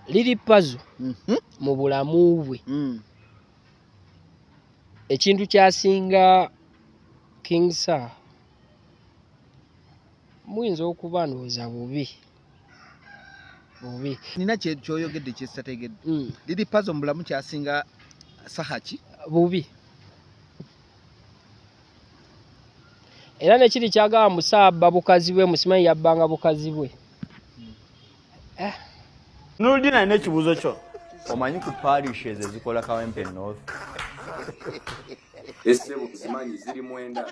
liri puzzle mu bulamu bwe ekintu kyasinga King Sir muyinza okuba ndowooza bubi nina kyoyogedde kyesitategedde liri puzzle mu bulamu kyasinga Sahaki bubi era nekiri kyagamba musabba bukazi bwe musimanyi yabbanga bukazi bwe Nuludi na n'ekibuuzo kyo omanyi ku parishes ezikola Kawempe North ese buzimanyi ziri mwenda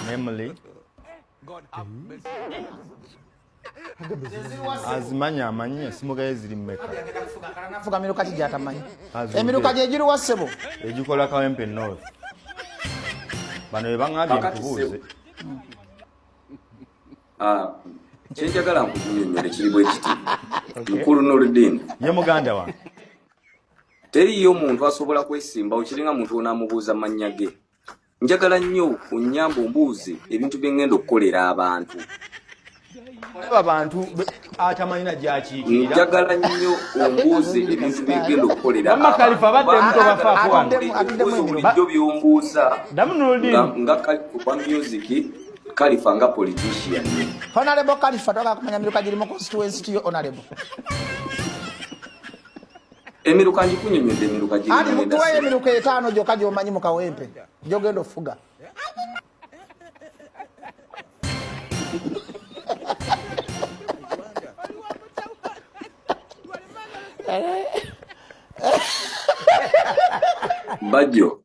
namely azimanya amanyi esimugaye ziri mmeka nafuga miruka kijatamanyi emiruka gye giri wasebo egikola Kawempe North bano bebangabye nkubuuze kyenjagala nkunyonyole kiri bwe kiti mukulu Nurdin ye muganda wange teriyo omuntu asobola kwesimbawo kiringa muntu onaamubuuza mannya ge njagala nnyo onnyamba ombuuze ebintu bye ngenda okukolera abantu abantu atamanyina gyakiikirira njagala nnyo ombuuze ebintu bye ngenda okukolera Kalifa badde muto bafaako wano bulijjo by'ombuuza Nurdin nga Kalifa music Kalifa nga politician Honorable Kalifa toka kumanya miruka giri mu constituency tiyo honorable emiruka njikunyonyodde emiruka giri ali mutuwayo emiruka 5 gyokka gy'omanyi mu Kawempe gyogenda ofuga Bajjo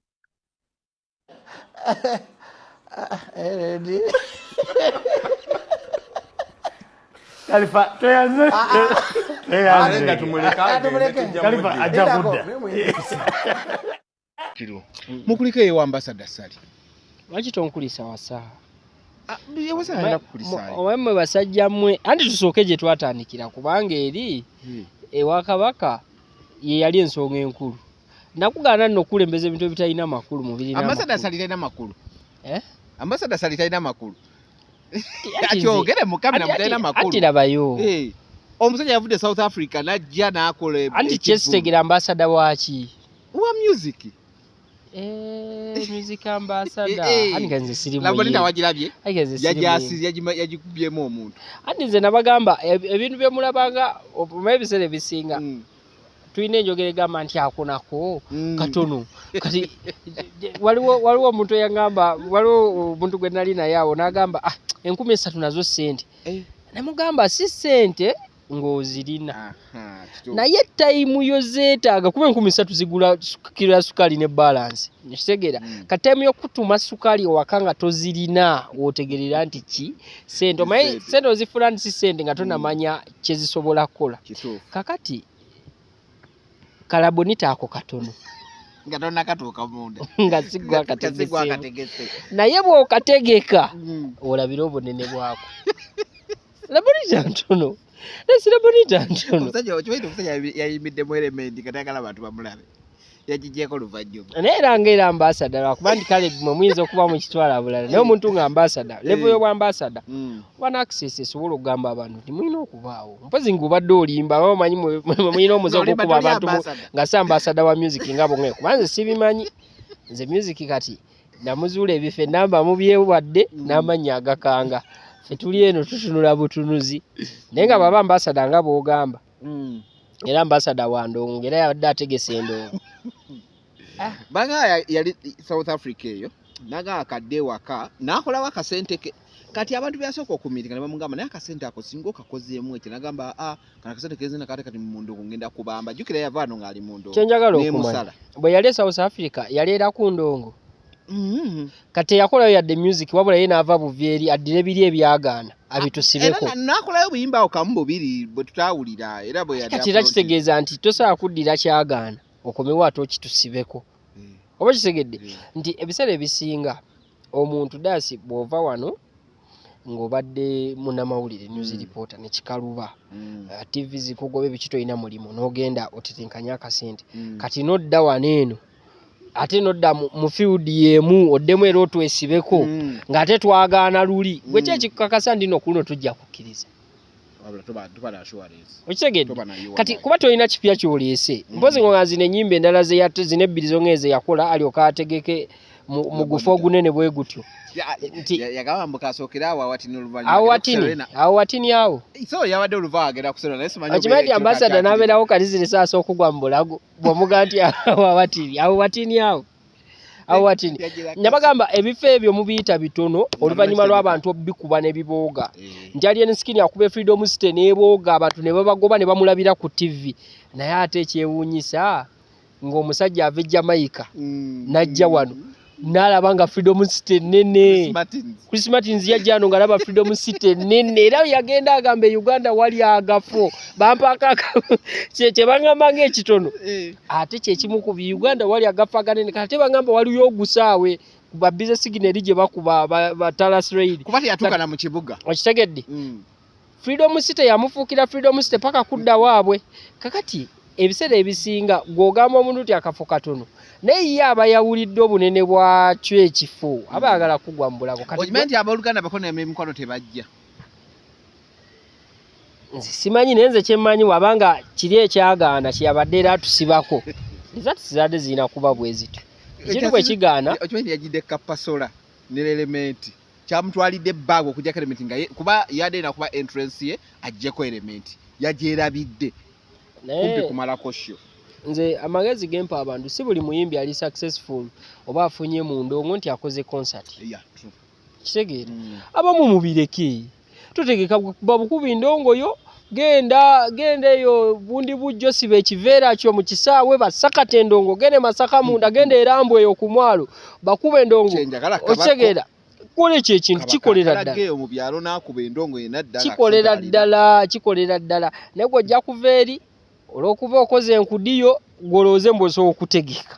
Kalifa toyanze nga tumuleka Kalifa ajja kudda mukuliko eyo ambassador Sali lwaki tonkulisa wasa yewasa ayina kukulisa omwe basajja mmwe anti tusooke gye twatandikira kubanga eri ewa Kabaka ye yali ensonga enkulu nakugaana nno okulembeza ebintu ebitalina makulu mu birina ambassador Sali talina makulu ambassador Sali talina makulu ati ogere mu kamera mutalina makulu ati labayo omusajja yavudde South Africa najja n'akola anti kyesitegera ambassador waki wa music music ambassador ani ganze sirimu labonita wagirabye yajasi yagikubyemu omuntu anti nze nabagamba ebintu bye mulabanga omubisere bisinga tulina enjogera egamba nti akonako katono kati waliwo omuntu eyagamba waliwo omuntu gwe nali naye awo n'agamba 13,000 nazo sente namugamba si sente ng'ozirina naye tayimu yo zeetaaga kuba 13,000 zigula kilo ya sukali ne balance kitegeera kati tayimu y'okutuma sukali ewaka nga tozirina wootegerera nti ki sente omanyi sente ozifuna nti si sente nga tonamanya kye zisobola kukola kakati kalabonita ako katono nga tonna katuuka munda nga sigwa akategese naye bw'okategeka olabira obunene bwako labonita ntono lesirabonita ntono omusajja yayimiddemu Element katayagala abantu bamulabe yagigyeko luvannyuma naye era ngaera ambassador lwakuba ndi kale mwe muyinza okuba mu kitwala bulala naye omuntu nga ambassador level y'obwa ambassador wana access esobola okugamba abantu nti mulina okubaawo mpozi ngubadde olimba bamanyi mulina omuze okukuba abantu nga si ambassador wa music nga bongeye kuba nze sibimanyi nze music kati namuzuula ebifo enamba mubyewadde n'amannya agakanga ffe tuli eno tutunula butunuzi naye nga baba ambassador nga bw'ogamba era ambassador wa ndongo era yabadde ategese endongo banga yali South Africa eyo naga akadde waka nakolawo akasente ke kati abantu byasooka okumiringa ne bamugamba naye akasente ako singa okakozeemu ekyo nagamba kana akasente kezina kati mu ndongo ngenda kubamba jukira yavaano ng'ali mu ndongo kyenjagala okumanya bwe yali South Africa yali era ku ndongo kati yakolayo yadde music wabula ye n'ava buvyeri addire biri ebyagaana abitusibeko nakolayo buyimba awo kamu bubiri bwe tutawulira era bwe yadde kati era kitegeeza nti tosobola kuddira kyagaana okomewo ate okitusibeko oba kitegedde nti ebiseera ebisinga omuntu daasi bw'ova wano ng'obadde munnamawulire news reporter ne kikaluba TV zikugoba ebikitoyina mulimu n'ogenda otetenkanya akasente kati nodda wano eno ate nodda mu field yemu oddemu era otwesibeko ng'ate twagaana luli bwe kyekikakasa ndino kuno tujja kukkiriza wabula tuba na assurance okitegedde kati kuba tolina kipya ky'oleese mpozi nga zino ennyimba endala zino ebbiri zongeeze yakola alyoka ategeke mu gufu ogunene bwe gutyo yagamba mbukasookera awo awatini oluvannyuma awo watini awo so yawadde oluva agenda kusera naye simanyi okimanyi nti ambasada n'abeerawo kati ziri saasa okugwa mu bulago bw'omuga nti awo watini awo watini nabagamba ebifo ebyo mubiyita bitono oluvannyuma lw'abantu obikuba ne bibooga nti alien skin akuba freedom city n'ebooga abantu ne babagoba ne bamulabira ku TV naye ate ekyewuunyisa ng'omusajja ava e Jamaica n'ajja wano n'alaba nga freedom city nene Chris Martins yajja wano ng'alaba freedom city nene era yagenda agamba Uganda wali agafo bampaaka kye bangamba ng'ekitono ate kyekimu ku Uganda wali agafo aganene kate bangamba waliyo ogusaawe ba business signal gye bakuba ba Talas Raid kuba yatuukana mu kibuga okitegedde freedom city yamufuukira freedom city paka kudda waabwe kakati ebiseera ebisinga gw'ogamba omuntu nti akafo katono naye ye aba yawulidde obunene bwakyo ekifo aba ayagala kugwa mu bulago okimanyi nti abooluganda bakono emikono tebajja simanyi naye nze kyemmanyi wabanga kiri ekyagaana kyeyabadde era atusibako eza tuzadde zirina kuba bwe zityo ekintu bwe kigaana okimanyi yagidde kapasola n'elementi kyamutwalidde ebbaaga okujjako elementi nga kuba yadde nakuba entrance ye ajjeko elementi yagyerabidde kumpi kumalako sho nze amagezi gempa abantu si buli muyimbi ali successful oba afunye mu ndongo nti akoze concert kitegeera abamu mubireke tutegeka babukubi ndongoyo genda eyo bundi bujjo sibe ekiveera kyo mu kisaawe basakate endongo gende Masaka munda gende Erambwe eyo ku mwalo bakuba endongo okitegeera kole kye kintu kikolera ddala mu byalo nakuba endongo yena ddala kikolera ddala naye gwojja kuva eri olw'okuba okoze enkudiyo gwolooze mboso okutegeka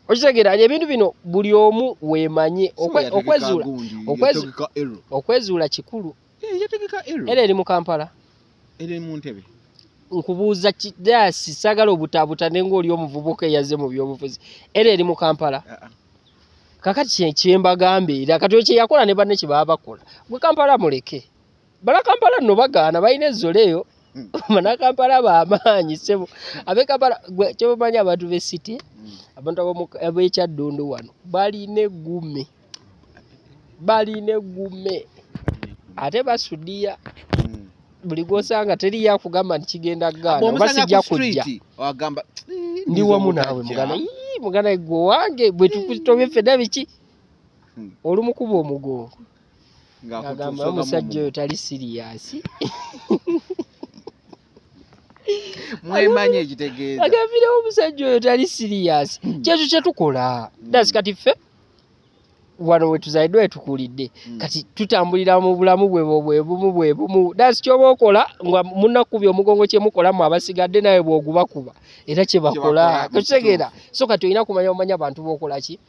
okitegeera ebintu bino buli omu weemanye okwezuula kikulu era eri mu Kampala eri mu Ntebe nkubuuza kidasi sagala obutaabuta nenga oli omuvubuka eyaze mu byobufuzi era eri mu Kampala kakati kyembagambe era kati kyeyakola ne banne kye baba bakola gwe Kampala muleke bala Kampala nno bagaana balina ezzoleyo mana Kampala bamaanyi sebo abe Kampala kye bamanyi abantu be city abantu ab'Ekyaddondo wano balina egume ate basudiya buli gwosanga teri yakugamba nti kigenda gaana oba sijja kujja ndi wamu naawe mugana gwe wange bwe tukutobye ffenna biki olumukuba omugongo agamba omusajja oyo tali siriyasi mwemanye ekitegeeza agambirewo omusajja oyo tali siriyasi kyekyo kyetukola dasi kati ffe wano wetuzaliddwa wetukulidde kati tutambulira mu bulamu bwe bumu dasi kyoba okola nga munnakubya omugongo kyemukolamu abasigadde nawe bwogubakuba era kyebakola okitegeera so kati olina kumanya abantu bokola ki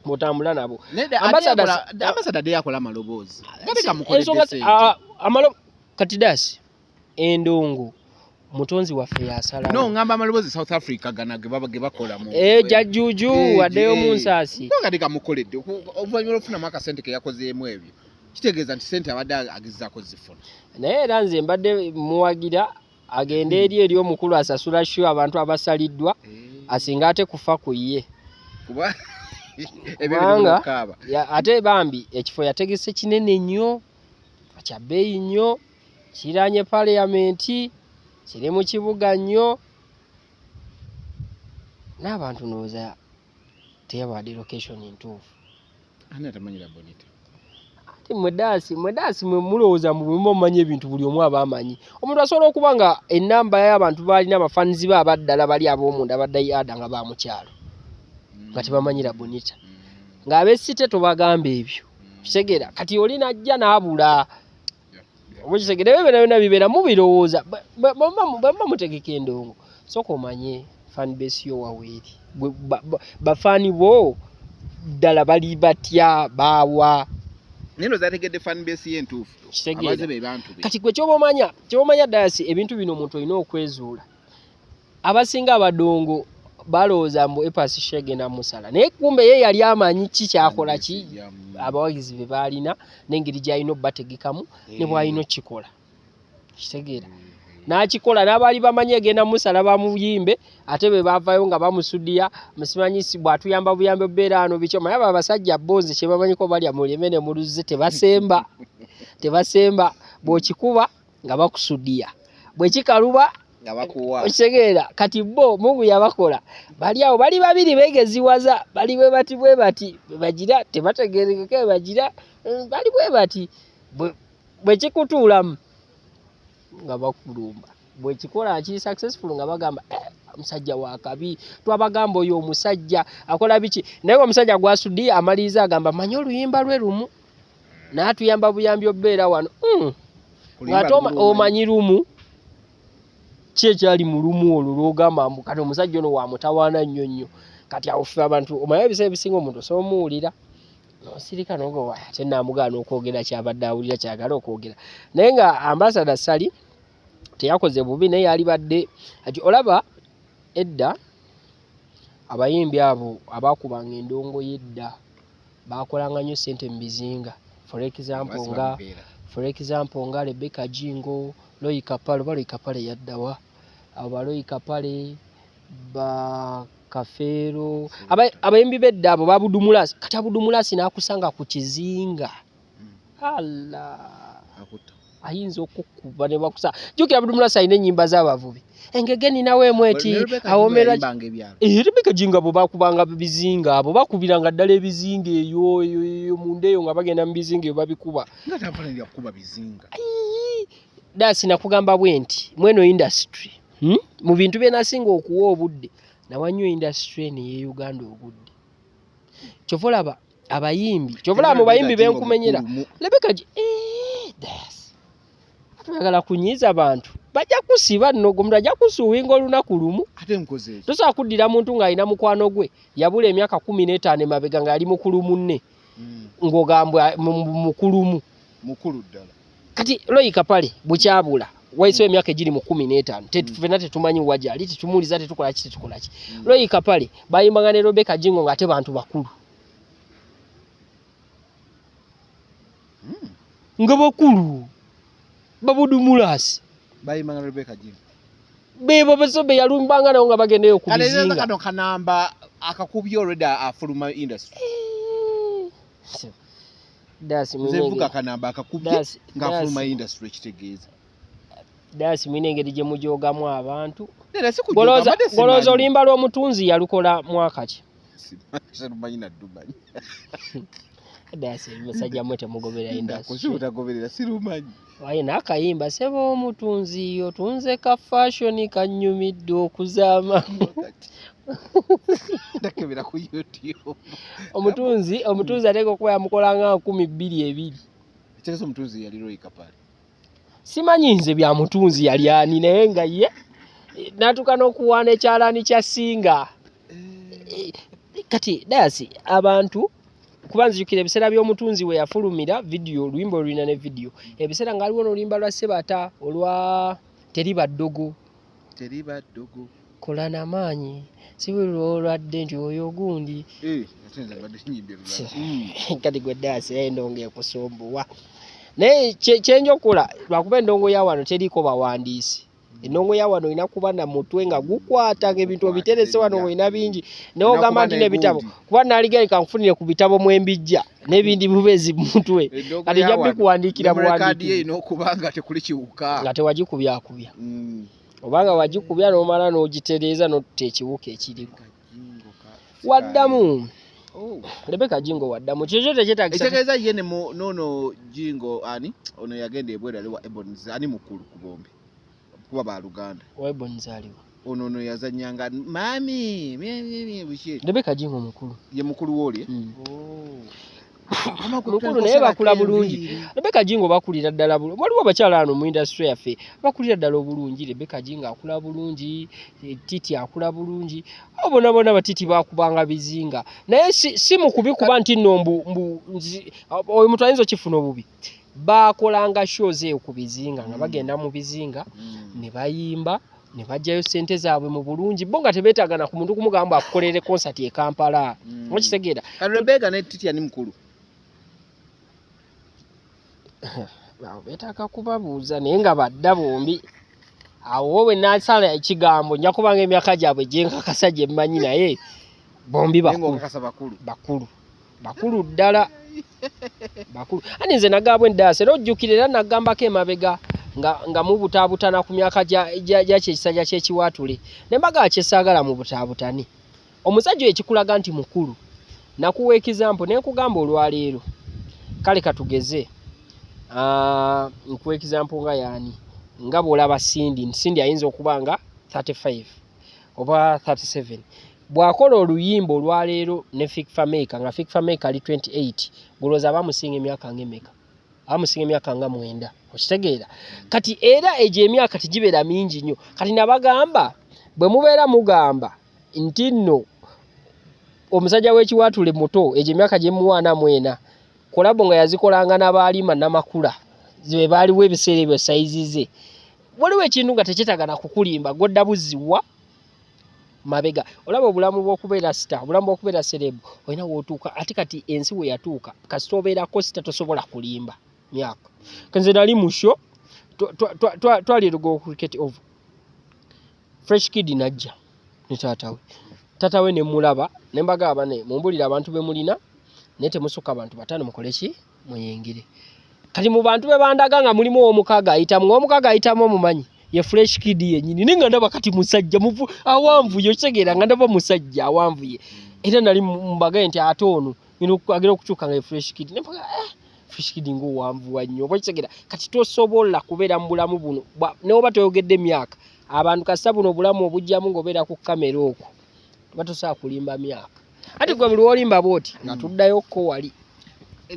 mutambula nabo ambasada de yakola amaloboozi kati dasi endongo mutonzi waffe yasala no ngamba amaloboozi South Africa gana ge bakola mu jajjuju waddeyo mu nsaasi kati kamukoledde oluvannyuma lw'okufuna mu akasente ke yakozeemu ebyo kitegeeza nti sente abadde agezaako zifuna naye era nze mbadde muwagira agende eri omukulu asasula sho abantu abasaliddwa asinga ate kufa ku ye kuba ate bambi ekifo yategese kinene nnyo kya bbeeyi nnyo kiranye parliamenti kiri mu kibuga nnyo n'abantu nooza teyabawadde location ntuufu ani atamanyira bonita ati mweddaasi mwe mulowooza mu bulimu omumanyi ebintu buli omu aba amanyi omuntu asobola okuba nga ennamba y'abantu baalina abafanizi be abaddala bali ab'omunda abaddayiada nga bamukyalo nga tebamanyira bonita ng'ab'essite tobagamba ebyo kitegeera kati oli najja n'abula obukitegere bebe byonna bibeera mubirowooza baba mutegeka endongo soka omanye fanbase yo waweeri bafaani bo ddala bali batya baawa nino zategedde fanbase ye entuufu abaze be bantu be kati gwe kyobamanya dayasi ebintu bino omuntu olina okwezuula abasinga abadongo balowooza mbu epasi shegenda musala naye kumbe ye yali amanyi ki kyakola ki abawagizi be baalina n'engeri gy'alina obbategekamu ne bw'alina okikola kitegeera n'akikola n'abaali bamanyi agenda musala bamuyimbe ate be baavayo nga bamusudiya musimanyi bw'atuyamba buyambe bbeera ano bikyo maye abo abasajja bonzi kye bamanyiko balya mulime ne muluze tebasemba bw'okikuba nga bakusudiya bwe kikaluba nga bakuwa kitegeera kati bo Mungu yabakola bali awo bali babiri begeziwaza bali bwe bati bagira tebategerekeke bagira bali bwe bati bwe kikutuulamu nga bakulumba bwe kikola kiri successful nga bagamba omusajja wa kabi twabagamba oyo omusajja akola biki naye omusajja gwasudi amaliza agamba manyi oluyimba lwe lumu n'atuyamba buyambi obbeera wano ng'atoma omanyi lumu ki ekyali mu lumu olwo lw'ogamba kati omusajja ono wamutawaana nnyo nnyo kati awo ffe abantu omanyi ebiseera ebisinga omuntu osobola omuwulira nosirika nogowa ate naamugaana okwogera kyabadde awulira kyagala okwogera naye nga ambassador Sali teyakoze bubi naye yali badde ati olaba edda abayimbi abo abakubanga endongo yedda bakolanga nnyo ssente mu bizinga for example nga Rebecca Jingo Loyi Kapale yaddawa abo Baloyi Kapale ba Kafeero abayimbi bedda abo babudumulasi kati abudumulasi n'akusanga ku kizinga ayinza okukuba ne bakusa jukira abudumulasi alina ennyimba z'abavubi engege ninawe mweti awomerwa Rebecca Jingo abo bakubanga bizinga abo bakubiranga ddala ebizinga eyo munda eyo nga bagenda mu bizinga eyo babikuba nga tafanira kuba bizinga dasi nakugamba bwenti mweno industry mu bintu bye nasinga okuwa obudde nawanywa industry ne Uganda obudde kyovolaba abayimbi kyovolaba mu bayimbi benkumenyera Rebecca dasi atuyagala kunyiza abantu bajja kusiba nno omuntu ajja kusuubinga olunaku lumu ate nkoze tosobola kuddira muntu ng'alina mukwano gwe yabula emyaka 15 emabega ng'ali mukulu munne ng'ogambwa mukulu ddala kati Loyi Kapale bukyabula waiso emyaka egiri mu 15 fena tetumanyi wajali tetumuliza tetukola ki Loyi Kapale bayimbanga ne Rebecca Jingo ng'ate bantu bakulu nga bakulu babudumulasi bayimbanga Rebecca Jingo bebo besobe yalumbanga nawo nga bagendeyo ku bizinga kano kanamba akakubyo already afuluma industry dasi mvuga kanamba akakubye nga afuluma industry kitegeeza dasi mwinengeri gye mujogamu abantu goloza olimba lw'omutunzi yalukola mwaka ki sirumanyi naddumanyi dasi musajja mwe temugobera industry utagoberera sirumanyi waye nakayimba sebo omutunzi otunze ka fashion kanyumidde okuzaama ndakebera ku YouTube omutunzi ateka okuba yamukolanga 12 ekitegeeza omutunzi yali Loyi Kapale simanyi nze bya mutunzi yali ani naye nga ye natuka n'okuwaana ekyalaani kya singa kati dasi abantu kuba nzijukira ebiseera by'omutunzi we yafulumira video oluyimba olulina ne video ebiseera ng'aliwo n'oluyimba lwa Sebata olwa teriba ddogo kola n'amaanyi si bwe lwolwadde nti oyo gundi kati gwe dasi endongo ekusumbuwa naye kyenjokola lwakuba endongo ya wano teriiko bawandiisi endongo ya wano olina kuba na mutwe nga gukwata ng'ebintu obiterese wano olina bingi naye ogamba nti n'ebitabo kuba naaligereka nkufunire ku bitabo mwembijja n'ebindi bubezi mutwe kati ejja bikuwandiikira buwandiikire n'okubanga tekuli kiwuka nga tewagikubyakubya obanga wagikubya n'omala n'ogitereeza n'otta ekiwuka ekiriku waddamu Rebecca Jingo waddamu kyekyo tekyetagisa ekitegeeza ye nono Jingo ani ono yagenda ebwera aliwa Eboniz ani mukulu ku bombi kuba ba Luganda wa Eboniz aliwa ono yazanyanga mami bushye Rebecca Jingo mukulu ye mukulu woli mukulu naye bakula bulungi Rebecca Jingo bakulira ddala bulungi waliwo abakyala ano mu industry yaffe bakulira ddala obulungi Rebecca Jingo akula bulungi Titi akula bulungi abo bona batiti bakubanga bizinga naye si mu kubikuba nti nno oyo muntu ayinza okifuna obubi bakolanga shows eyo ku bizinga nga bagenda mu bizinga ne bayimba ne bajjayo ssente zaabwe mu bulungi bo nga tebeetagana ku muntu kumugamba akukolere concert e Kampala okitegeera Rebecca ne Titi ani mukulu betaka kubabuuza naye nga badda bombi awo wowe nasala ekigambo nja kubanga emyaka gyabwe gyenkakasa gye mmanyi naye bombi bakulu ddala bakulu ani nze nagambwe eddaasa era ojjukira era nagambako emabega nga mubutaabutana ku myaka gya kyekisajja ky'ekiwaatule ne mbaga kyesaagala mu butaabutani omusajja ekikulaga nti mukulu nakuwa ekizampo ne nkugamba olwaleero kale katugeze nkuwa ekizampo nga yaani nga bw'olaba Sindi ayinza okuba nga 35 oba 37 bw'akola oluyimba olwaleero ne Fikfa Maker nga Fikfa Maker ali 28 gulooza bamusinga emyaka ng'emeka amusinga emyaka nga 9 okitegeera kati era egyo emyaka tegibeera mingi nnyo kati nabagamba bwe mubeera mugamba nti nno omusajja w'ekiwaatule muto egyo emyaka gye muwaana mwena kolabo nga yazikolanga n'abaalima n'amakula zibe baaliwo ebiseera ebyo sayizi ze waliwo ekintu nga tekyetagana kukulimba godda buziwa mabega olaba obulamu bw'okubeera sita obulamu bw'okubeera serebu olina wootuuka ate kati ensi we yatuuka kasita obeerako sita tosobola kulimba myaka kanze nali musho twaliruga cricket over fresh kid najja ne taatawe ne mulaba ne mbagamba ne mumbulira abantu be mulina naye temusuka abantu batano mukole ki muyingire kati mu bantu be bandaga nga mulimu omukaga ayitamu omumanyi ye fresh kid yennyini ninga ndaba kati musajja muvu awanvuye okitegeera nga ndaba musajja awanvuye era nali mbagaye nti ate ono agera okukyuka nga ye fresh kid nembaga fresh kid ng'owanvuwa nnyo oba okitegeera kati tosobola kubeera mu bulamu buno newoba toyogedde emyaka abantu kasita buno obulamu obujjamu ng'obeera ku kamera okwo batosobola kulimba myaka ati gwe buli wolimba bwoti nga tuddayokko wali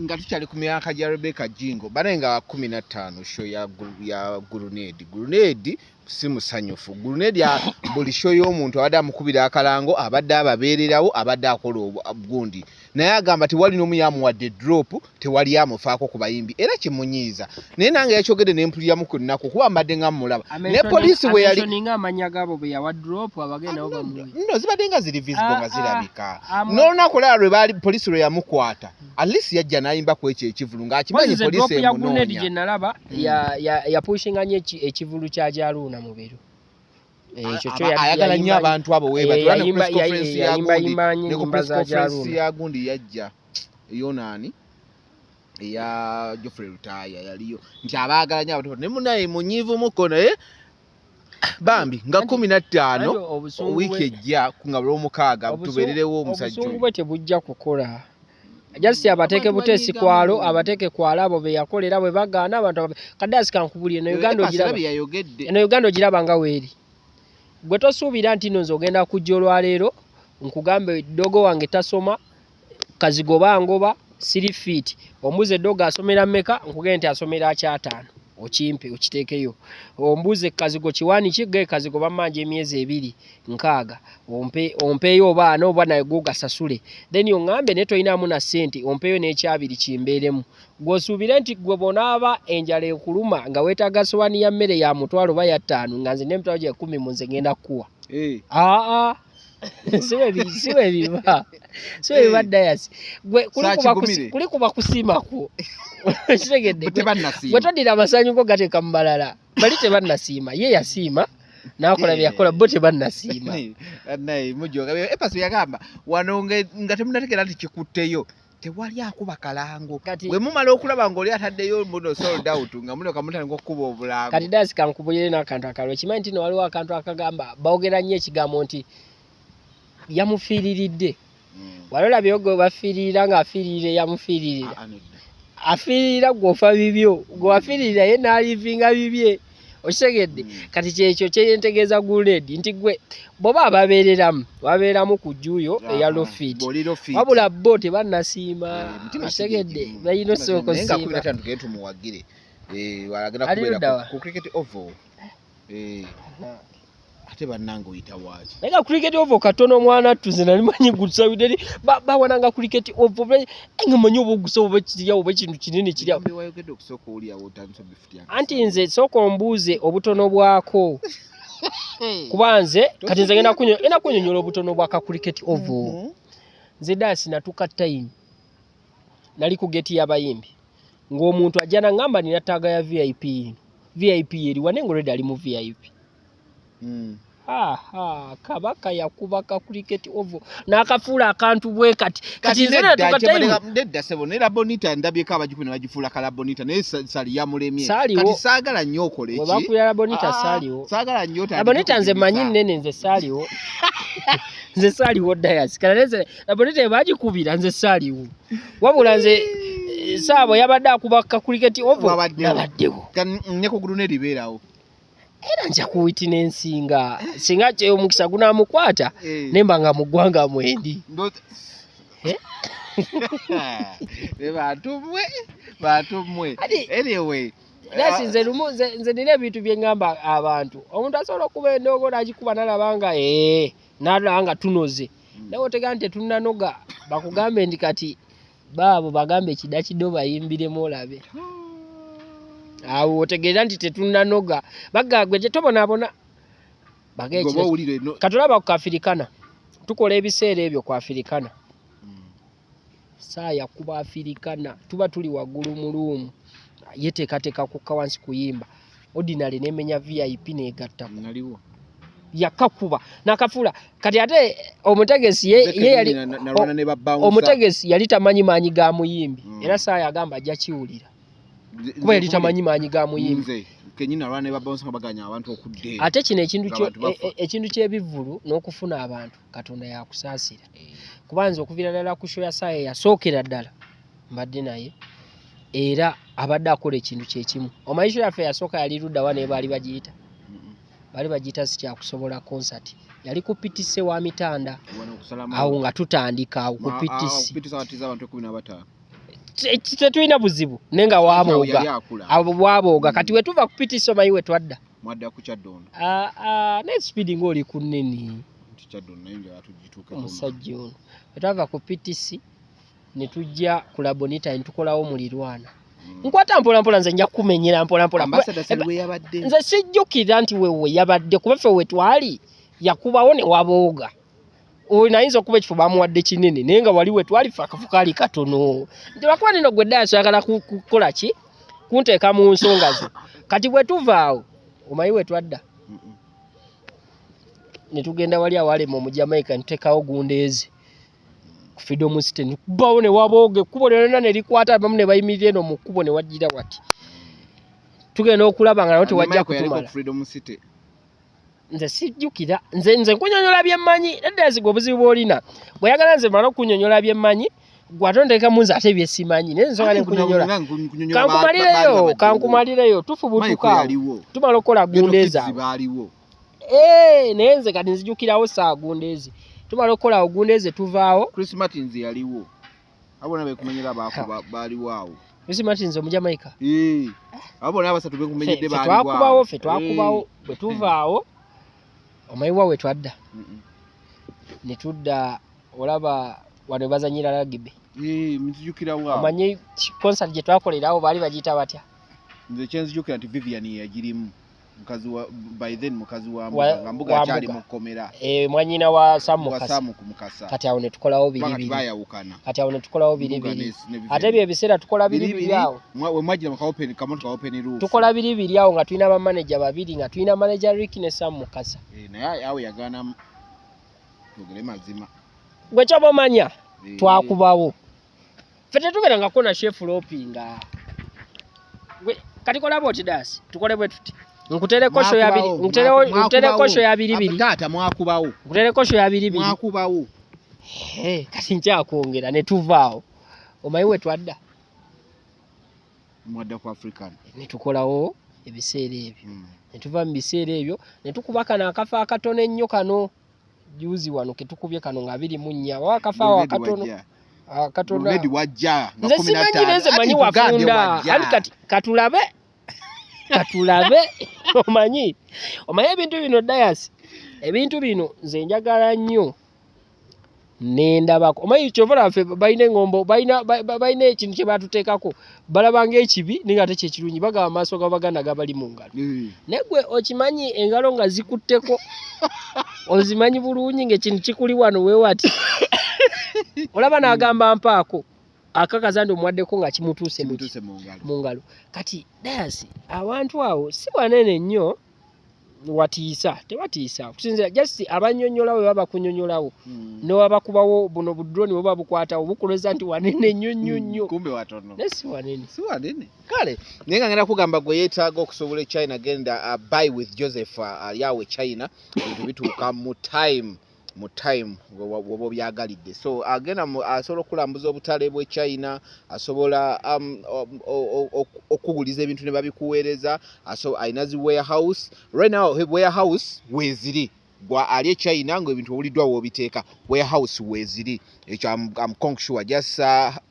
nga tukyali ku myaka gya Rebecca Jingo banenga 15 show ya Grenade si musanyufu Grenade ya buli show y'omuntu abadde amukubira akalango abadde ababeererawo abadde akola obugundi naye agamba tewali n'omuyamu wadde drop tewali amufaako ku bayimbi era kimunyiiza naye nange yakyogedde n'empuliramu ku nnaku kuba mbadde nga mmulaba ne poliisi bwe yali ninga amanya gabo be yawa drop abagenda oba no zibadde nga ziri visible nga zirabika n'olunaku lwala lwe baali poliisi lwe yamukwata at least yajja n'ayimba ku ekyo ekivulu ng'akimanyi poliisi emunoonya gye nalaba yapushinganya ekivulu kya Jaluna mubiru ekyo kyo ayagala nnyo abantu abo weebatu ne press conference ya gundi yajja yonaani eya Geoffrey Rutaya yaliyo nti abaagala nnyo abantu ne munaye munyiivu muko naye bambi nga 15 wiiki ejja nga Lwomukaaga tubeererewo omusajja obusungu bwe tebujja kukola Jasi abateke buteesi kwalo abateke kwala abo be yakolera bwe bagaana abantu kadasi kankubulye no Uganda ogiraba nga weeri gwe tosuubira nti nno nzogenda kujja olwaleero nkugambe dogo wange tasoma kazigoba ngoba 3 feet ombuze dogo asomera mmeka nkugende nti asomera kyataano okimpe okiteekeyo ombuze kazigo kiwani kigge kazigo bamanje emyezi 2 nkaaga ompeyo baana oba naye guga sasule then ongambe ne toyinamu na senti ompeyo n'ekyabiri kimbeeremu gwosuubire nti gwe bonaaba enjala ekuluma nga weetaaga sowani ya mmere ya mutwalo ba ya 5 nga nze n'emitwalo gya 10 mu nze ngenda kuwa siwe biba dayasi gwe kuli kuba kusiimako kitegedde gwe todira amasanyu go gateeka mu balala bali tebannasiima ye yasiima n'akola byakola bo tebannasiima naye mujoga epasi yagamba wano nga temunategera nti kikutteyo tewali akuba kalango bwe mumala okulaba ng'oli ataddeyo muno sold out nga muno kamutandika okukuba obulango kati dayasi kankubulire n'akantu akalwa ekimanyi nti no waliwo akantu akagamba boogera nnyo ekigambo nti yamufiiriridde walola byogo bafiiririra ng'afiiririre yamufiiririra afiiririra gw'ofa bibyo gwewafiiririra ye n'alivinga bibye okitegedde kati kyekyo kyentegeeza Grenade nti gwe boba ababeereramu babeeramu ku jjuuyo eya Lofit wabula bo tebannasiima okitegedde balina osooka osiima ku cricket oval ate bannange oyita waaki naye cricket oval katono mwana tuze nali manyi gusawidde bawananga cricket oval nga manyi oba ogusawo oba kiryawo oba ekintu kinene kiryawo wayogedde okusooka oliawo otandisa obifuti anti nze sooka ombuuze obutono bwako kuba nze kati nze ngenda kunyonyola obutono bwaka cricket oval nze daasi natuka time nali ku geti y'abayimbi ng'omuntu ajja n'aŋŋamba nina ttaaga ya VIP eri wane ng'olwedde ali mu VIP. Kabaka yakuba ka cricket oval n'akafuula akantu bwe kati nze nedda sebo ne Labonita ndabyeko abagikuba ne bagifuula ka Labonita naye Sali yamulemye kati saagala nnyo okole ki bakuya Labonita saaliwo saagala nnyo Labonita nze manyi nnene nze saaliwo nze saaliwo Dias kananeze Labonita bagikubira nze saaliwo wabula nze saabo yabadde akuba ka cricket oval nabaddewo ne kugulu ne libeerawo era nja kuwiti n'ensinga singa kye omukisa gunaamukwata nemba nga mu ggwanga mwendi batumwe anyway nze nina ebintu bye ŋŋamba abantu omuntu asobola okuba endongo n'agikuba n'alaba nga n'alaba nga tunoze naye otega nti tetunnanoga bakugambe nti kati baabo bagambe kidakiddo bayimbiremu olabe awo otegeera nti tetunnanoga bagagwe gye tobonaabona katulaba ku Afirikana tukola ebiseera ebyo ku Afirikana saaya kuba Afirikana tuba tuli waggulu mu luumu yeteekateeka kukka wansi kuyimba ordinary n'emenya VIP n'egattako yakakuba n'akafuula kati ate omutegesi omutegesi yali tamanyi maanyi ga muyimbi era saaya agamba ajja kiwulira kuba yali tamanyi maanyi ga muyimbi ate kino ekintu ky'ebivvulu n'okufuna abantu Katonda yakusaasira kuba nze okuviira ddala ku show ya saaya yasookera ddala mbadde naye era abadde akola ekintu kyekimu omanyi show yaffe yasooka yali luddawa naye baali bagiyita sikyakusobola concert yali ku PTC wa Mitanda awo nga tutandika awo ku PTC tetulina buzibu nenga wabooga kati wetuva ku PTC omanyi we twadda ne speed ng'oli ku nneni omusajja ono wetwava ku PTC ne tujja ku Labonita ne tukolawo mulirwana nkwata mpolampola nze nja kumenyera mpolampola nze sijjukira nti wewe yabadde kuba ffe wetwali yakubawo ne wabooga oyo nayinza okuba ekifo bamuwadde kinene naye nga wali wetwali fe akafu kaali katono nti bakuba nino gwe Dias ayagala kukola ki kunteeka mu nsonga zo kati bwe tuvaawo omanyi wetwadda ne tugenda wali awalema mu Jamaica ne tuteekawo gundeezi ku Freedom City ne kubawo ne wabooga ekkubo lyonna ne likwata abamu ne bayimirira eno mu kkubo ne wajjira wati tugenda okulaba nga nabo tewajja kutumala nze sijjukira nze nkunyonyola byemmanyi edda zigwa obuzibu bw'olina bweyagala nze mala okunyonyola byemmanyi gwatondeka munze ate byesimanyi naye nsonga nenkunyonyola kankumalireyo tufubutuka tumala okukola gundeeza naye nze kati nzijukirawo saa gundeezi tumala okukola gundeeze tuvaawo Chris Martins yaliwo abona bekumenyera baaliwo awo Chris Martins omujamaika abona abasatu bekumenyedde baaliwo twakubawo bwe tuvaawo omayiwa we twadda ne tudda olaba wano bazanyira rugby mtujukirawo omanyi concert gye twakolerawo baali bagiyita batya nze kyenzijukira nti Vivian yagirimu mukazi wa mbuga kyali mukomera mwanyina wa Samu Mukasa kati awo ne tukolawo bibiri ate bye biseera tukola bibiri awo we mwajira mu open kamoto open roof tukola bibiri awo nga tulina ba manager babiri nga tulina manager Rick ne Samu Mukasa naye awo yagana tugere mazima gwe kyabo manya twakubawo fete tugera nga kona chef lopinga gwe kati kola boti Dias tukole bwe tuti nkutereko show ya bibiri nkutereko show ya bibiri tata mwakubawo nkutereko show ya bibiri mwakubawo kati nkyakwongera ne tuvaawo omayi we twadda mwadda ku African ne tukolawo ebiseera ebyo ne tuva mu biseera ebyo ne tukubaka n'akafa akatono ennyo kano juzi wano ke tukubye kano nga 24 wakafa wa katono akatono Red wajja nga 15 nze manyi wafunda kati katulabe omanyi ebintu bino Dias ebintu bino nze njagala nnyo nendabako omanyi kyovola ffe balina engombo balina ekintu kye batuteekako balabanga ekibi ninga ate kyekirungi bagaba amaaso g'abaganda gabali mu ngalo naye gwe okimanyi engalo nga zikutteko ozimanyi bulungi ng'ekintu kikuli wano weewati olaba n'agamba mpaako akakaza ndi omwaddeko nga kimutuuse mu ngalo. Kati Dayasi abantu awo si banene nnyo watiisa tewatiisa kusinzira just abannyonnyolawo baba kunyonnyolawo n'abakubawo buno budroni bwe babukwatawo bukuleza nti wanene nnyo kumbe watono nesi wanene kale naye nga ngenda kugamba gwe yeetaaga okusobola China genda buy with Joseph ali awe China ebintu bituuka mu time wobo byagalidde so agenda asobola okulambuza obutale bwe China asobola okuguliza ebintu ne babikuweereza ayina zi warehouse right now warehouse weziri gwa ali China ngo ebintu obuliddwa wobiteeka warehouse weziri ekyo I'm sure just